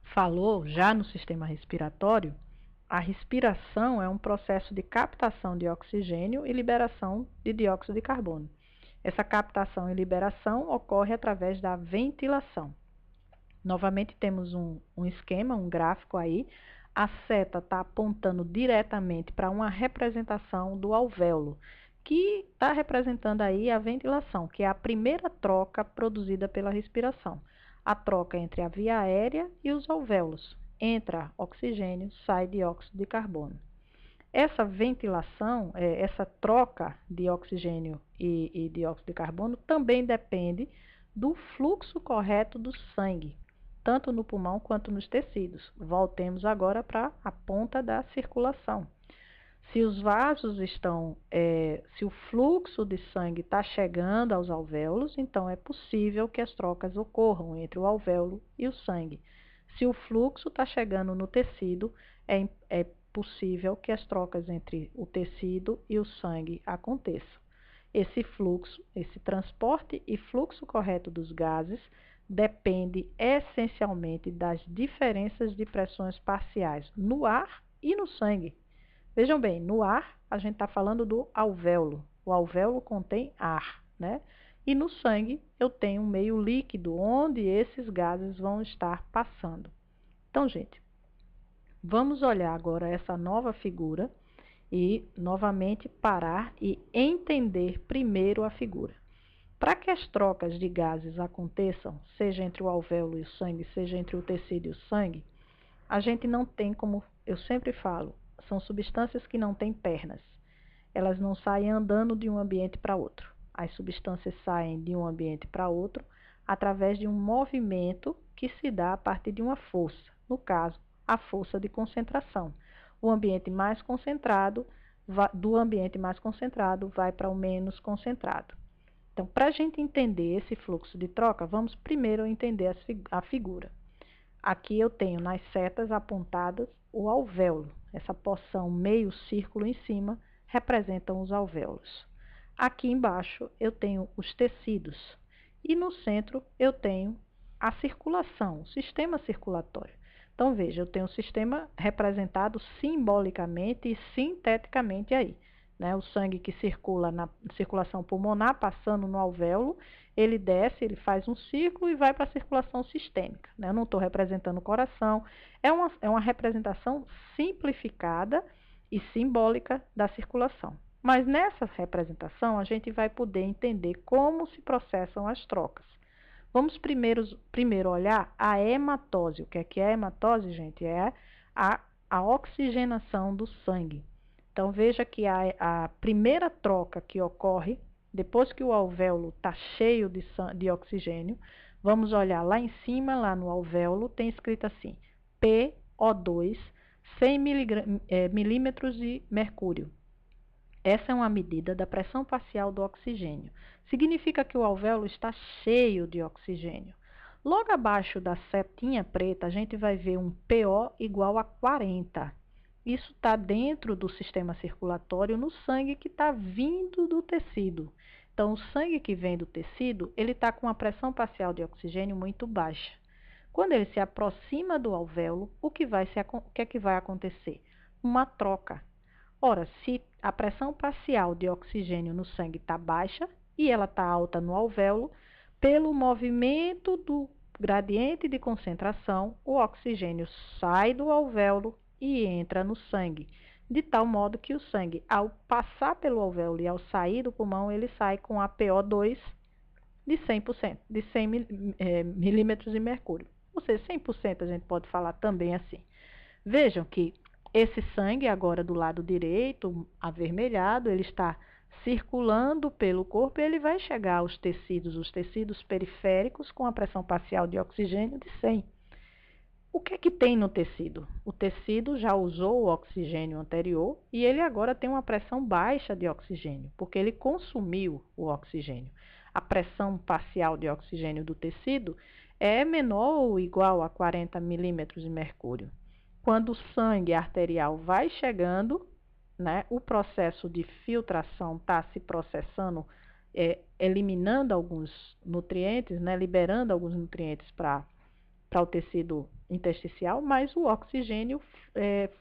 falou já no sistema respiratório, a respiração é um processo de captação de oxigênio e liberação de dióxido de carbono. Essa captação e liberação ocorre através da ventilação. Novamente temos um esquema, um gráfico aí. A seta está apontando diretamente para uma representação do alvéolo, que está representando aí a ventilação, que é a primeira troca produzida pela respiração. A troca entre a via aérea e os alvéolos. Entra oxigênio, sai dióxido de carbono. Essa ventilação, essa troca de oxigênio e dióxido de carbono também depende do fluxo correto do sangue, tanto no pulmão quanto nos tecidos. Voltemos agora para a ponta da circulação. Se os vasos estão, se o fluxo de sangue está chegando aos alvéolos, então é possível que as trocas ocorram entre o alvéolo e o sangue. Se o fluxo está chegando no tecido, é possível que as trocas entre o tecido e o sangue aconteçam. Esse fluxo, esse transporte e fluxo correto dos gases depende essencialmente das diferenças de pressões parciais no ar e no sangue. Vejam bem, no ar a gente está falando do alvéolo. O alvéolo contém ar, né? E no sangue eu tenho um meio líquido onde esses gases vão estar passando. Então, gente, vamos olhar agora essa nova figura e novamente parar e entender primeiro a figura. Para que as trocas de gases aconteçam, seja entre o alvéolo e o sangue, seja entre o tecido e o sangue, a gente não tem, como eu sempre falo, são substâncias que não têm pernas. Elas não saem andando de um ambiente para outro. As substâncias saem de um ambiente para outro através de um movimento que se dá a partir de uma força. No caso, a força de concentração. O ambiente mais concentrado, do ambiente mais concentrado, vai para o menos concentrado. Então, para a gente entender esse fluxo de troca, vamos primeiro entender a figura. Aqui eu tenho nas setas apontadas o alvéolo. Essa porção meio círculo em cima representam os alvéolos. Aqui embaixo eu tenho os tecidos e no centro eu tenho a circulação, o sistema circulatório. Então veja, eu tenho o sistema representado simbolicamente e sinteticamente aí. O sangue que circula na circulação pulmonar, passando no alvéolo, ele desce, ele faz um círculo e vai para a circulação sistêmica. Eu não estou representando o coração, é uma representação simplificada e simbólica da circulação. Mas nessa representação a gente vai poder entender como se processam as trocas. Vamos primeiro olhar a hematose. O que é a hematose, gente? É a oxigenação do sangue. Então, veja que a primeira troca que ocorre, depois que o alvéolo está cheio de oxigênio, vamos olhar lá em cima, lá no alvéolo, tem escrito assim, PO2, 100 milímetros de mercúrio. Essa é uma medida da pressão parcial do oxigênio. Significa que o alvéolo está cheio de oxigênio. Logo abaixo da setinha preta, a gente vai ver um PO igual a 40. Isso está dentro do sistema circulatório no sangue que está vindo do tecido. Então, o sangue que vem do tecido, ele está com a pressão parcial de oxigênio muito baixa. Quando ele se aproxima do alvéolo, o que é que vai acontecer? Uma troca. Ora, se a pressão parcial de oxigênio no sangue está baixa e ela está alta no alvéolo, pelo movimento do gradiente de concentração, o oxigênio sai do alvéolo e entra no sangue, de tal modo que o sangue, ao passar pelo alvéolo e ao sair do pulmão, ele sai com a PO2 de 100%, de 100 milímetros de mercúrio. Ou seja, 100% a gente pode falar também assim. Vejam que esse sangue agora do lado direito, avermelhado, ele está circulando pelo corpo e ele vai chegar aos tecidos, os tecidos periféricos com a pressão parcial de oxigênio de 100. O que é que tem no tecido? O tecido já usou o oxigênio anterior e ele agora tem uma pressão baixa de oxigênio, porque ele consumiu o oxigênio. A pressão parcial de oxigênio do tecido é menor ou igual a 40 milímetros de mercúrio. Quando o sangue arterial vai chegando, o processo de filtração está se processando, eliminando alguns nutrientes, liberando alguns nutrientes para o tecido intersticial, mas o oxigênio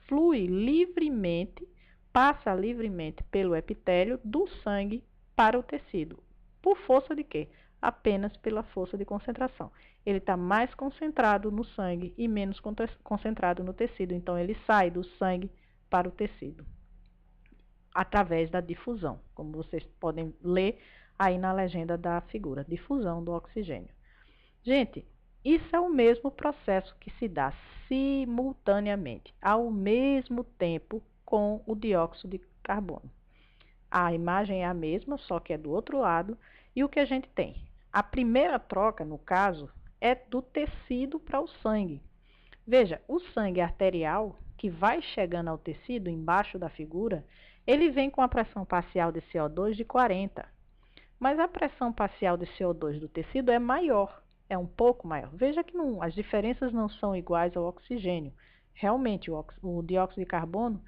flui livremente, passa livremente pelo epitélio do sangue para o tecido. Por força de quê? Apenas pela força de concentração. Ele está mais concentrado no sangue e menos concentrado no tecido. Então, ele sai do sangue para o tecido, através da difusão, como vocês podem ler aí na legenda da figura, difusão do oxigênio. Gente, isso é o mesmo processo que se dá simultaneamente, ao mesmo tempo, com o dióxido de carbono. A imagem é a mesma, só que é do outro lado. E o que a gente tem? A primeira troca, no caso, é do tecido para o sangue. Veja, o sangue arterial, que vai chegando ao tecido embaixo da figura, ele vem com a pressão parcial de CO2 de 40. Mas a pressão parcial de CO2 do tecido é maior, é um pouco maior. Veja que as diferenças não são iguais ao oxigênio. Realmente, o dióxido de carbono,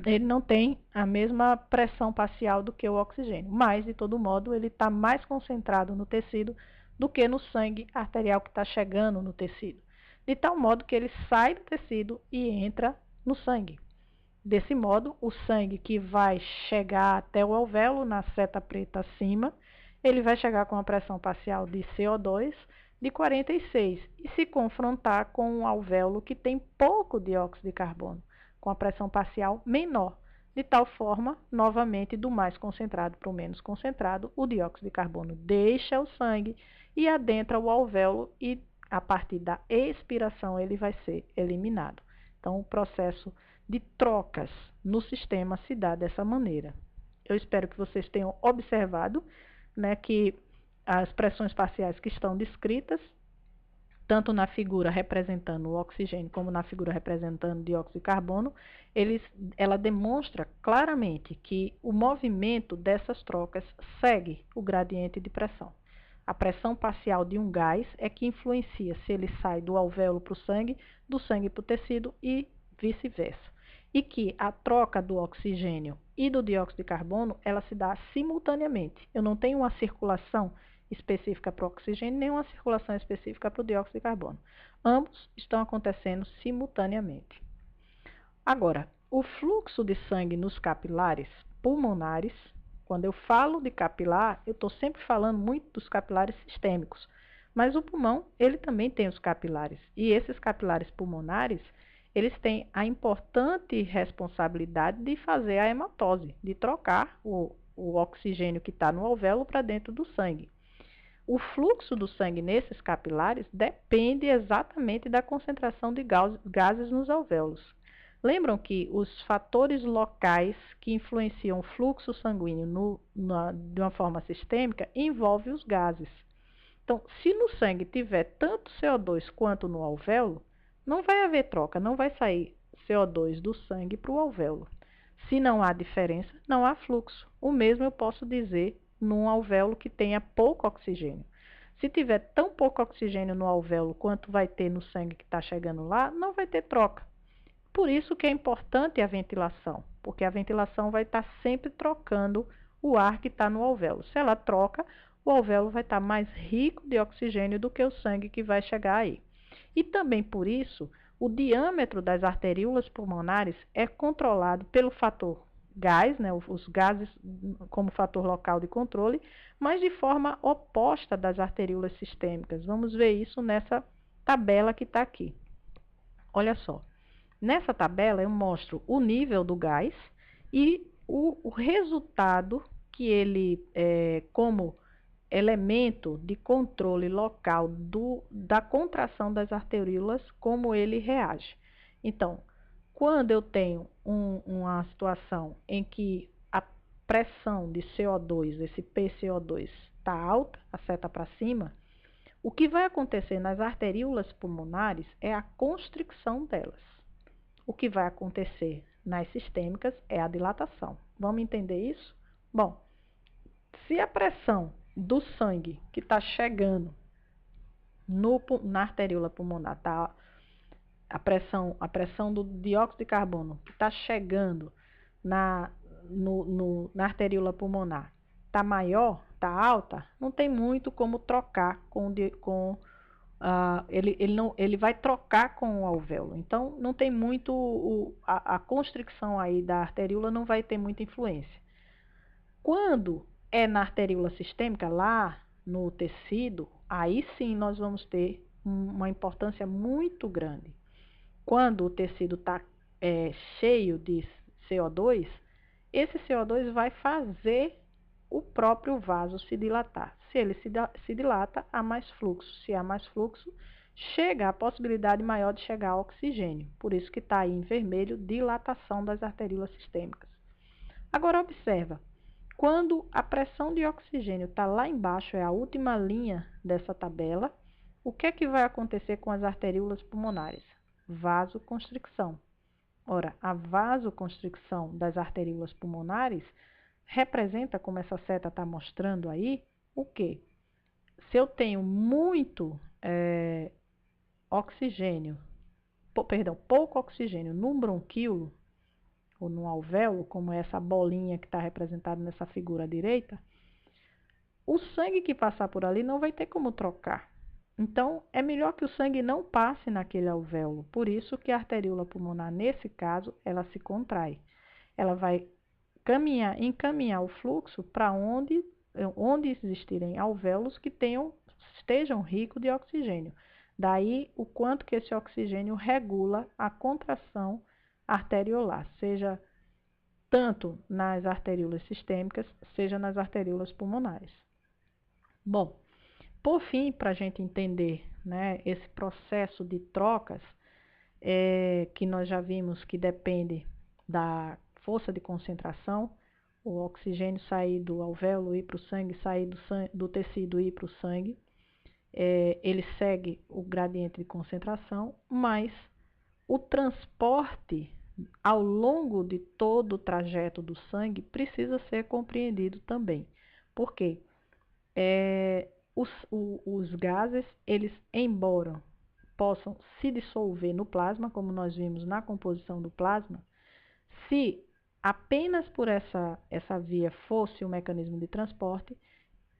ele não tem a mesma pressão parcial do que o oxigênio, mas, de todo modo, ele está mais concentrado no tecido do que no sangue arterial que está chegando no tecido, de tal modo que ele sai do tecido e entra no sangue. Desse modo, o sangue que vai chegar até o alvéolo, na seta preta acima, ele vai chegar com a pressão parcial de CO2 de 46 e se confrontar com um alvéolo que tem pouco dióxido de carbono, com a pressão parcial menor. De tal forma, novamente, do mais concentrado para o menos concentrado, o dióxido de carbono deixa o sangue e adentra o alvéolo e, a partir da expiração, ele vai ser eliminado. Então, o processo de trocas no sistema se dá dessa maneira. Eu espero que vocês tenham observado, né, que as pressões parciais que estão descritas, tanto na figura representando o oxigênio como na figura representando o dióxido de carbono, ela demonstra claramente que o movimento dessas trocas segue o gradiente de pressão. A pressão parcial de um gás é que influencia se ele sai do alvéolo para o sangue, do sangue para o tecido e vice-versa. E que a troca do oxigênio e do dióxido de carbono, ela se dá simultaneamente. Eu não tenho uma circulação específica para o oxigênio, nem uma circulação específica para o dióxido de carbono. Ambos estão acontecendo simultaneamente. Agora, o fluxo de sangue nos capilares pulmonares, quando eu falo de capilar, eu estou sempre falando muito dos capilares sistêmicos, mas o pulmão, ele também tem os capilares, e esses capilares pulmonares, eles têm a importante responsabilidade de fazer a hematose, de trocar o oxigênio que está no alvéolo para dentro do sangue. O fluxo do sangue nesses capilares depende exatamente da concentração de gases nos alvéolos. Lembram que os fatores locais que influenciam o fluxo sanguíneo de uma forma sistêmica envolvem os gases. Então, se no sangue tiver tanto CO2 quanto no alvéolo, não vai haver troca, não vai sair CO2 do sangue para o alvéolo. Se não há diferença, não há fluxo. O mesmo eu posso dizer num alvéolo que tenha pouco oxigênio. Se tiver tão pouco oxigênio no alvéolo quanto vai ter no sangue que está chegando lá, não vai ter troca. Por isso que é importante a ventilação, porque a ventilação vai estar sempre trocando o ar que está no alvéolo. Se ela troca, o alvéolo vai estar mais rico de oxigênio do que o sangue que vai chegar aí. E também por isso, o diâmetro das arteríolas pulmonares é controlado pelo fator gás, né, os gases como fator local de controle, mas de forma oposta das arteríolas sistêmicas. Vamos ver isso nessa tabela que está aqui. Olha só, nessa tabela eu mostro o nível do gás e o resultado que ele, como elemento de controle local da contração das arteríolas, como ele reage. Então, quando eu tenho uma situação em que a pressão de CO2, esse PCO2, está alta, a seta para cima, o que vai acontecer nas arteríolas pulmonares é a constricção delas. O que vai acontecer nas sistêmicas é a dilatação. Vamos entender isso? Bom, se a pressão do sangue que está chegando na arteríola pulmonar, tá? A pressão do dióxido de carbono que está chegando na arteríola pulmonar está maior, está alta, não tem muito como trocar ele vai trocar com o alvéolo. Então, não tem muito, a constricção aí da arteríola não vai ter muita influência. Quando é na arteríola sistêmica, lá no tecido, aí sim nós vamos ter uma importância muito grande. Quando o tecido está cheio de CO2, esse CO2 vai fazer o próprio vaso se dilatar. Se ele se dilata, há mais fluxo. Se há mais fluxo, chega a possibilidade maior de chegar ao oxigênio. Por isso que está aí em vermelho, dilatação das arteríolas sistêmicas. Agora observa, quando a pressão de oxigênio está lá embaixo, é a última linha dessa tabela, o que é que vai acontecer com as arteríolas pulmonares? Vasoconstricção. Ora, a vasoconstricção das arteríolas pulmonares representa, como essa seta está mostrando aí, o quê? Se eu tenho muito pouco oxigênio no bronquíolo, ou no alvéolo, como é essa bolinha que está representada nessa figura à direita, o sangue que passar por ali não vai ter como trocar. Então, é melhor que o sangue não passe naquele alvéolo. Por isso que a arteríola pulmonar, nesse caso, ela se contrai. Ela vai encaminhar o fluxo para onde existirem alvéolos que estejam ricos de oxigênio. Daí, o quanto que esse oxigênio regula a contração arteriolar, seja tanto nas arteríolas sistêmicas, seja nas arteríolas pulmonares. Bom, por fim, para a gente entender, né, esse processo de trocas, que nós já vimos que depende da força de concentração, o oxigênio sair do alvéolo e ir para o sangue, sair do tecido e ir para o sangue, ele segue o gradiente de concentração, mas o transporte ao longo de todo o trajeto do sangue precisa ser compreendido também. Por quê? Os gases, eles, embora possam se dissolver no plasma, como nós vimos na composição do plasma, se apenas por essa via fosse o mecanismo de transporte,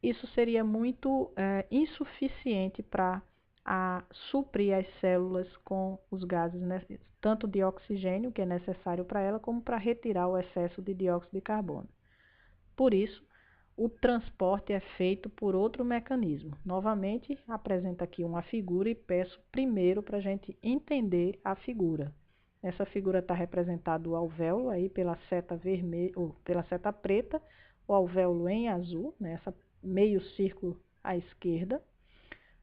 isso seria muito insuficiente para suprir as células com os gases, né, tanto de oxigênio, que é necessário para ela, como para retirar o excesso de dióxido de carbono. Por isso, o transporte é feito por outro mecanismo. Novamente, apresento aqui uma figura e peço primeiro para a gente entender a figura. Essa figura está representado o alvéolo aí pela seta vermelha, ou pela seta preta, o alvéolo em azul, né, essa meio círculo à esquerda.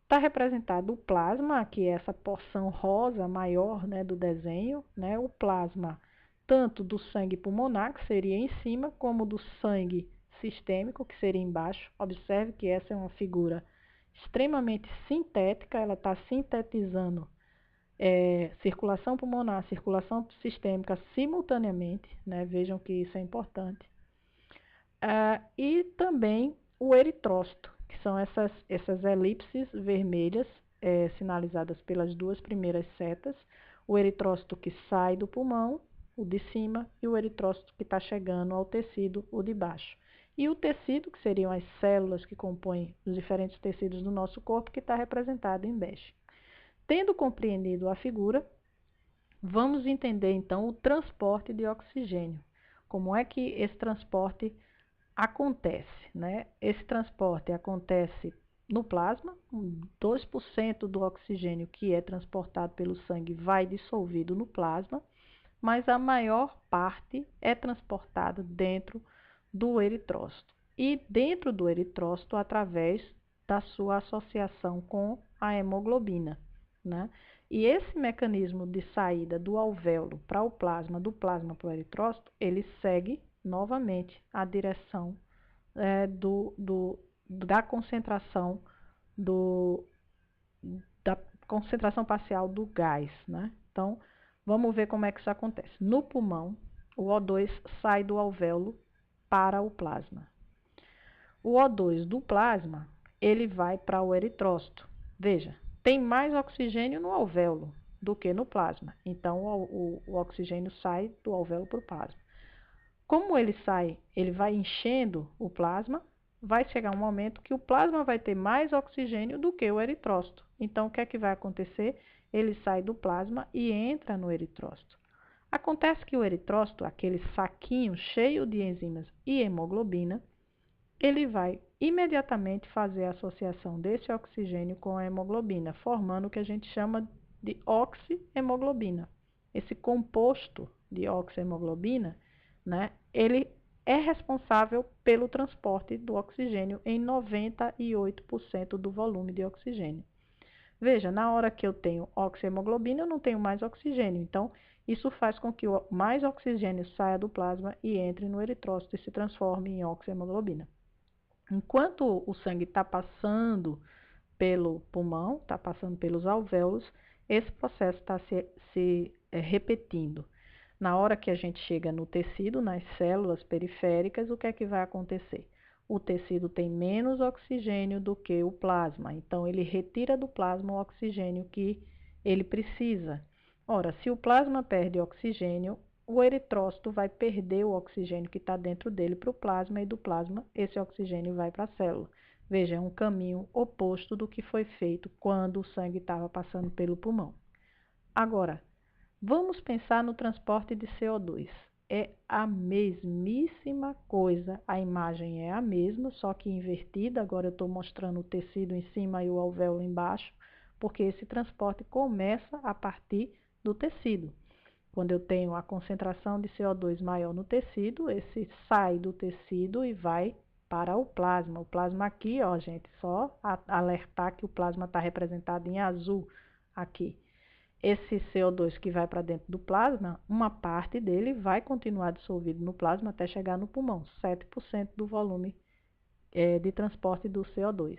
Está representado o plasma, que é essa porção rosa maior, né, do desenho, né, o plasma tanto do sangue pulmonar, que seria em cima, como do sangue sistêmico, que seria embaixo. Observe que essa é uma figura extremamente sintética, ela está sintetizando circulação pulmonar, circulação sistêmica simultaneamente, né? Vejam que isso é importante. E também o eritrócito, que são essas elipses vermelhas sinalizadas pelas duas primeiras setas, o eritrócito que sai do pulmão, o de cima, e o eritrócito que está chegando ao tecido, o de baixo. E o tecido, que seriam as células que compõem os diferentes tecidos do nosso corpo, que está representado em bege. Tendo compreendido a figura, vamos entender então o transporte de oxigênio. Como é que esse transporte acontece, né? Esse transporte acontece no plasma, 2% do oxigênio que é transportado pelo sangue vai dissolvido no plasma, mas a maior parte é transportada dentro do eritrócito. E dentro do eritrócito, através da sua associação com a hemoglobina, né? E esse mecanismo de saída do alvéolo para o plasma, do plasma para o eritrócito, ele segue novamente a direção da concentração da concentração parcial do gás, né? Então, vamos ver como é que isso acontece. No pulmão, o O2 sai do alvéolo para o plasma. O O2 do plasma, ele vai para o eritrócito. Veja, tem mais oxigênio no alvéolo do que no plasma. Então, o oxigênio sai do alvéolo para o plasma. Como ele sai, ele vai enchendo o plasma, vai chegar um momento que o plasma vai ter mais oxigênio do que o eritrócito. Então, o que é que vai acontecer? Ele sai do plasma e entra no eritrócito. Acontece que o eritrócito, aquele saquinho cheio de enzimas e hemoglobina, ele vai imediatamente fazer a associação desse oxigênio com a hemoglobina, formando o que a gente chama de oxihemoglobina. Esse composto de oxihemoglobina, né, ele é responsável pelo transporte do oxigênio em 98% do volume de oxigênio. Veja, na hora que eu tenho oxihemoglobina, eu não tenho mais oxigênio. Então, isso faz com que mais oxigênio saia do plasma e entre no eritrócito e se transforme em oxihemoglobina. Enquanto o sangue está passando pelo pulmão, está passando pelos alvéolos, esse processo está se repetindo. Na hora que a gente chega no tecido, nas células periféricas, o que é que vai acontecer? O tecido tem menos oxigênio do que o plasma, então ele retira do plasma o oxigênio que ele precisa. Ora, se o plasma perde oxigênio, o eritrócito vai perder o oxigênio que está dentro dele para o plasma e do plasma esse oxigênio vai para a célula. Veja, é um caminho oposto do que foi feito quando o sangue estava passando pelo pulmão. Agora, vamos pensar no transporte de CO2. É a mesmíssima coisa, a imagem é a mesma, só que invertida. Agora eu estou mostrando o tecido em cima e o alvéolo embaixo, porque esse transporte começa a partir do tecido. Quando eu tenho a concentração de CO2 maior no tecido, esse sai do tecido e vai para o plasma. O plasma aqui, ó, gente, só alertar que o plasma está representado em azul aqui. Esse CO2 que vai para dentro do plasma, uma parte dele vai continuar dissolvido no plasma até chegar no pulmão, 7% do volume de transporte do CO2.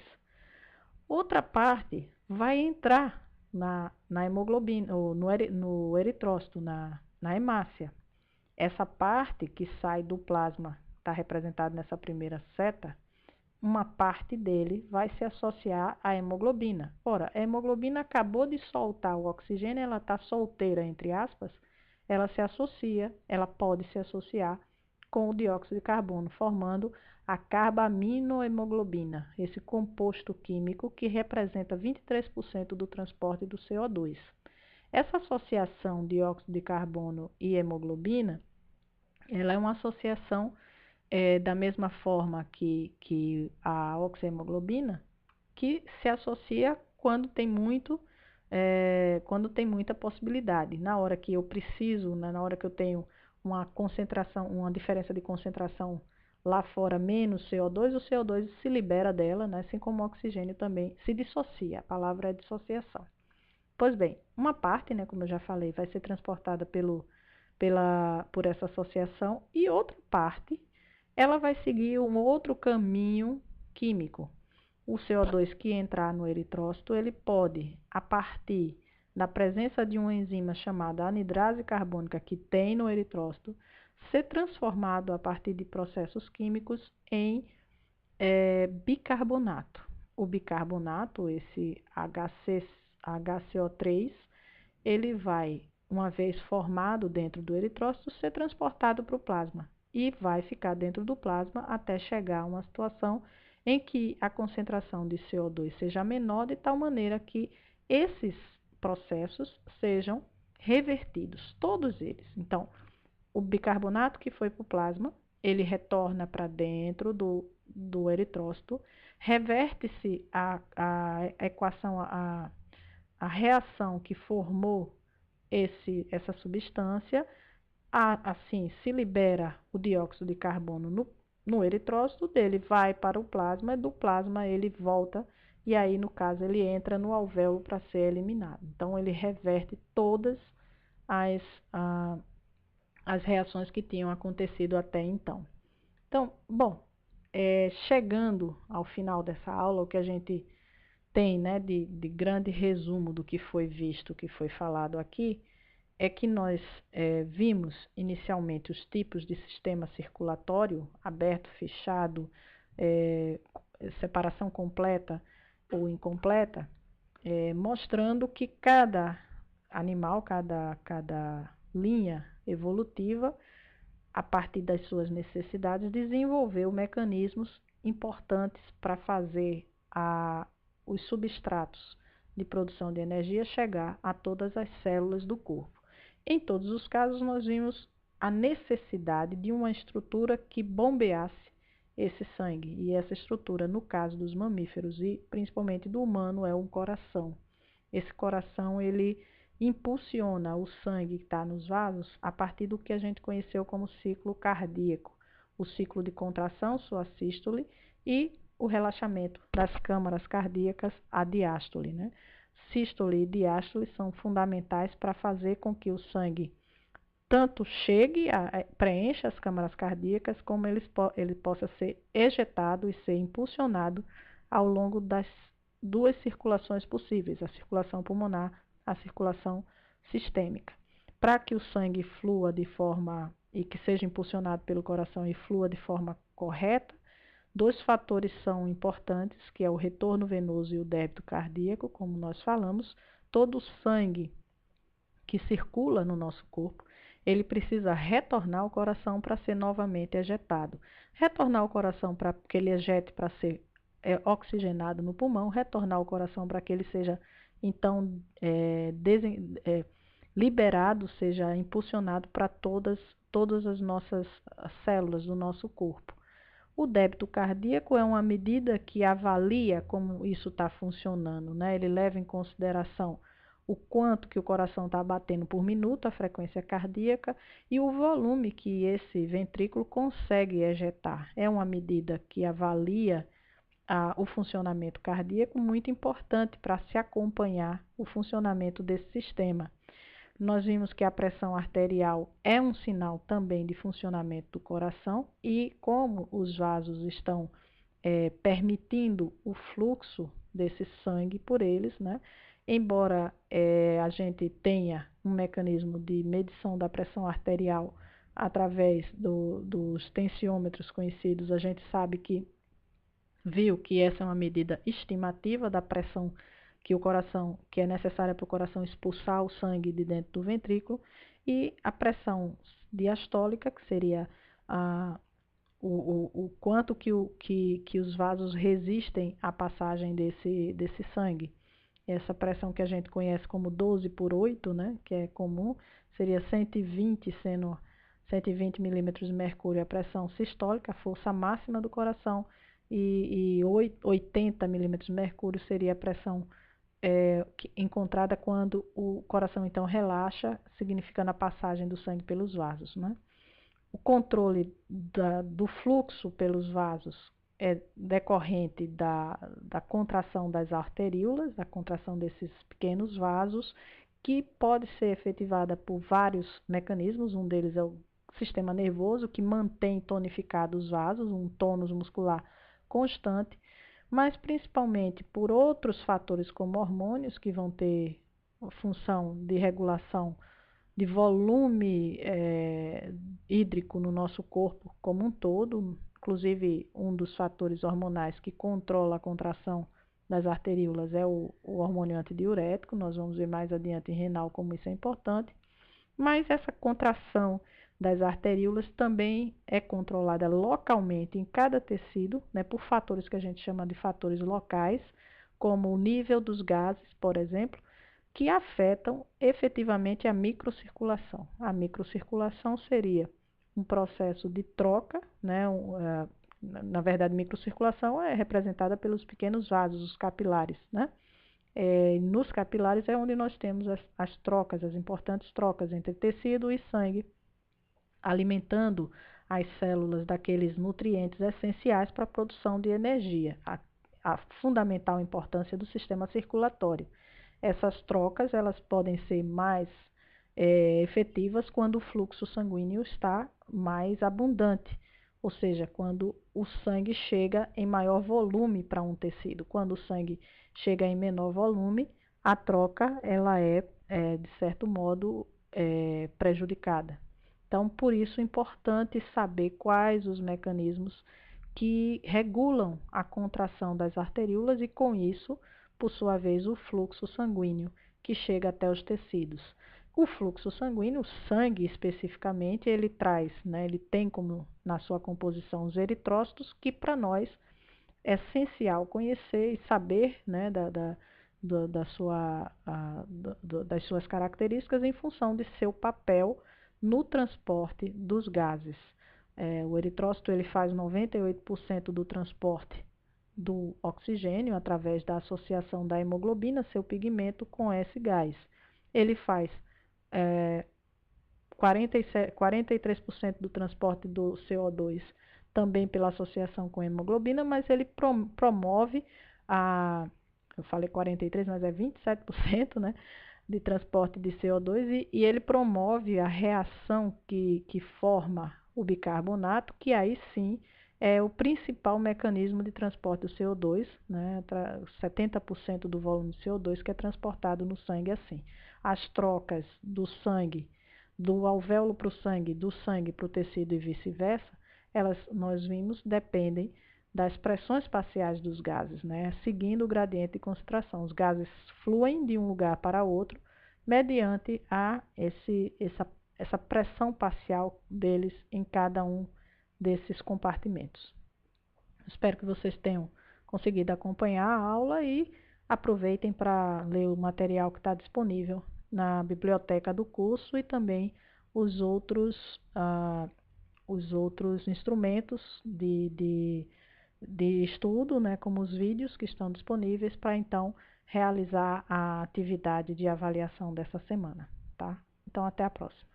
Outra parte vai entrar na hemoglobina, ou no eritrócito, na hemácia. Essa parte que sai do plasma, está representada nessa primeira seta, uma parte dele vai se associar à hemoglobina. Ora, a hemoglobina acabou de soltar o oxigênio, ela está solteira, entre aspas, ela se associa, ela pode se associar com o dióxido de carbono, formando a carbaminohemoglobina, esse composto químico que representa 23% do transporte do CO2. Essa associação dióxido de carbono e hemoglobina, ela é uma associação da mesma forma que a oxihemoglobina, que se associa quando tem muita possibilidade. Na hora que eu preciso, na hora que eu tenho uma concentração, uma diferença de concentração lá fora menos CO2, o CO2 se libera dela, né? Assim como o oxigênio também se dissocia. A palavra é dissociação. Pois bem, uma parte, né, como eu já falei, vai ser transportada por essa associação e outra parte ela vai seguir um outro caminho químico. O CO2 que entrar no eritrócito, ele pode, a partir da presença de uma enzima chamada anidrase carbônica que tem no eritrócito, ser transformado a partir de processos químicos em bicarbonato. O bicarbonato, esse HCO3, ele vai, uma vez formado dentro do eritrócito, ser transportado para o plasma e vai ficar dentro do plasma até chegar a uma situação em que a concentração de CO2 seja menor, de tal maneira que esses processos sejam revertidos, todos eles. Então, o bicarbonato que foi para o plasma, ele retorna para dentro do eritrócito, reverte-se a equação, a reação que formou essa substância, assim, se libera o dióxido de carbono no eritrócito dele, vai para o plasma, e do plasma ele volta, e aí, no caso, ele entra no alvéolo para ser eliminado. Então, ele reverte todas as reações que tinham acontecido até então. Então, bom, chegando ao final dessa aula, o que a gente tem, né, de grande resumo do que foi visto, que foi falado aqui, é que nós vimos inicialmente os tipos de sistema circulatório, aberto, fechado, separação completa ou incompleta, mostrando que cada animal, cada linha evolutiva, a partir das suas necessidades, desenvolveu mecanismos importantes para fazer os substratos de produção de energia chegar a todas as células do corpo. Em todos os casos, nós vimos a necessidade de uma estrutura que bombeasse esse sangue. E essa estrutura, no caso dos mamíferos e principalmente do humano, é um coração. Esse coração, ele impulsiona o sangue que está nos vasos a partir do que a gente conheceu como ciclo cardíaco. O ciclo de contração, sua sístole, e o relaxamento das câmaras cardíacas, a diástole, né? Sístole e diástole são fundamentais para fazer com que o sangue tanto chegue, preencha as câmaras cardíacas, como ele possa ser ejetado e ser impulsionado ao longo das duas circulações possíveis, a circulação pulmonar, a circulação sistêmica. Para que o sangue flua de forma, e que seja impulsionado pelo coração e flua de forma correta, dois fatores são importantes, que é o retorno venoso e o débito cardíaco, como nós falamos. Todo o sangue que circula no nosso corpo, ele precisa retornar ao coração para ser novamente ejetado. Retornar ao coração para que ele ejete para ser oxigenado no pulmão, retornar ao coração para que ele seja, então, liberado, seja impulsionado para todas as nossas células do nosso corpo. O débito cardíaco é uma medida que avalia como isso está funcionando, né? Ele leva em consideração o quanto que o coração está batendo por minuto, a frequência cardíaca, e o volume que esse ventrículo consegue ejetar. É uma medida que avalia o funcionamento cardíaco, muito importante para se acompanhar o funcionamento desse sistema. Nós vimos que a pressão arterial é um sinal também de funcionamento do coração, e como os vasos estão permitindo o fluxo desse sangue por eles, né? Embora a gente tenha um mecanismo de medição da pressão arterial através dos tensiômetros conhecidos, a gente sabe viu que essa é uma medida estimativa da pressão que é necessária para o coração expulsar o sangue de dentro do ventrículo, e a pressão diastólica, que seria o quanto que os vasos resistem à passagem desse sangue. Essa pressão que a gente conhece como 12/8, né, que é comum, seria 120, sendo 120 milímetros de mercúrio a pressão sistólica, a força máxima do coração, e 80 milímetros de mercúrio seria a pressão encontrada quando o coração então relaxa, significando a passagem do sangue pelos vasos, né? O controle do fluxo pelos vasos é decorrente da contração das arteríolas, da contração desses pequenos vasos, que pode ser efetivada por vários mecanismos. Um deles é o sistema nervoso, que mantém tonificados os vasos, um tônus muscular constante, mas principalmente por outros fatores como hormônios, que vão ter função de regulação de volume hídrico no nosso corpo como um todo. Inclusive, um dos fatores hormonais que controla a contração das arteríolas é o hormônio antidiurético. Nós vamos ver mais adiante em renal como isso é importante. Mas essa contração das arteríolas também é controlada localmente em cada tecido, né, por fatores que a gente chama de fatores locais, como o nível dos gases, por exemplo, que afetam efetivamente a microcirculação. A microcirculação seria um processo de troca, né? Na verdade, microcirculação é representada pelos pequenos vasos, os capilares, né? Nos capilares é onde nós temos as trocas, as importantes trocas entre tecido e sangue, alimentando as células daqueles nutrientes essenciais para a produção de energia, a fundamental importância do sistema circulatório. Essas trocas elas podem ser mais efetivas quando o fluxo sanguíneo está mais abundante, ou seja, quando o sangue chega em maior volume para um tecido. Quando o sangue chega em menor volume, a troca ela de certo modo, prejudicada. Então, por isso é importante saber quais os mecanismos que regulam a contração das arteríolas e, com isso, por sua vez, o fluxo sanguíneo que chega até os tecidos. O fluxo sanguíneo, o sangue especificamente, ele traz, né, ele tem como na sua composição os eritrócitos, que para nós é essencial conhecer e saber, né, das suas características em função de seu papel no transporte dos gases. O eritrócito ele faz 98% do transporte do oxigênio através da associação da hemoglobina, seu pigmento, com esse gás. Ele faz 43% do transporte do CO2 também pela associação com hemoglobina, mas ele promove eu falei 43%, mas é 27%, né, de transporte de CO2 e ele promove a reação que forma o bicarbonato, que aí sim é o principal mecanismo de transporte do CO2, né, 70% do volume de CO2 que é transportado no sangue assim. As trocas do sangue, do alvéolo para o sangue, do sangue para o tecido e vice-versa, nós vimos, dependem das pressões parciais dos gases, né, seguindo o gradiente de concentração. Os gases fluem de um lugar para outro mediante essa pressão parcial deles em cada um desses compartimentos. Espero que vocês tenham conseguido acompanhar a aula e aproveitem para ler o material que está disponível na biblioteca do curso e também os outros instrumentos de estudo, né, como os vídeos que estão disponíveis para então realizar a atividade de avaliação dessa semana, tá? Então, até a próxima.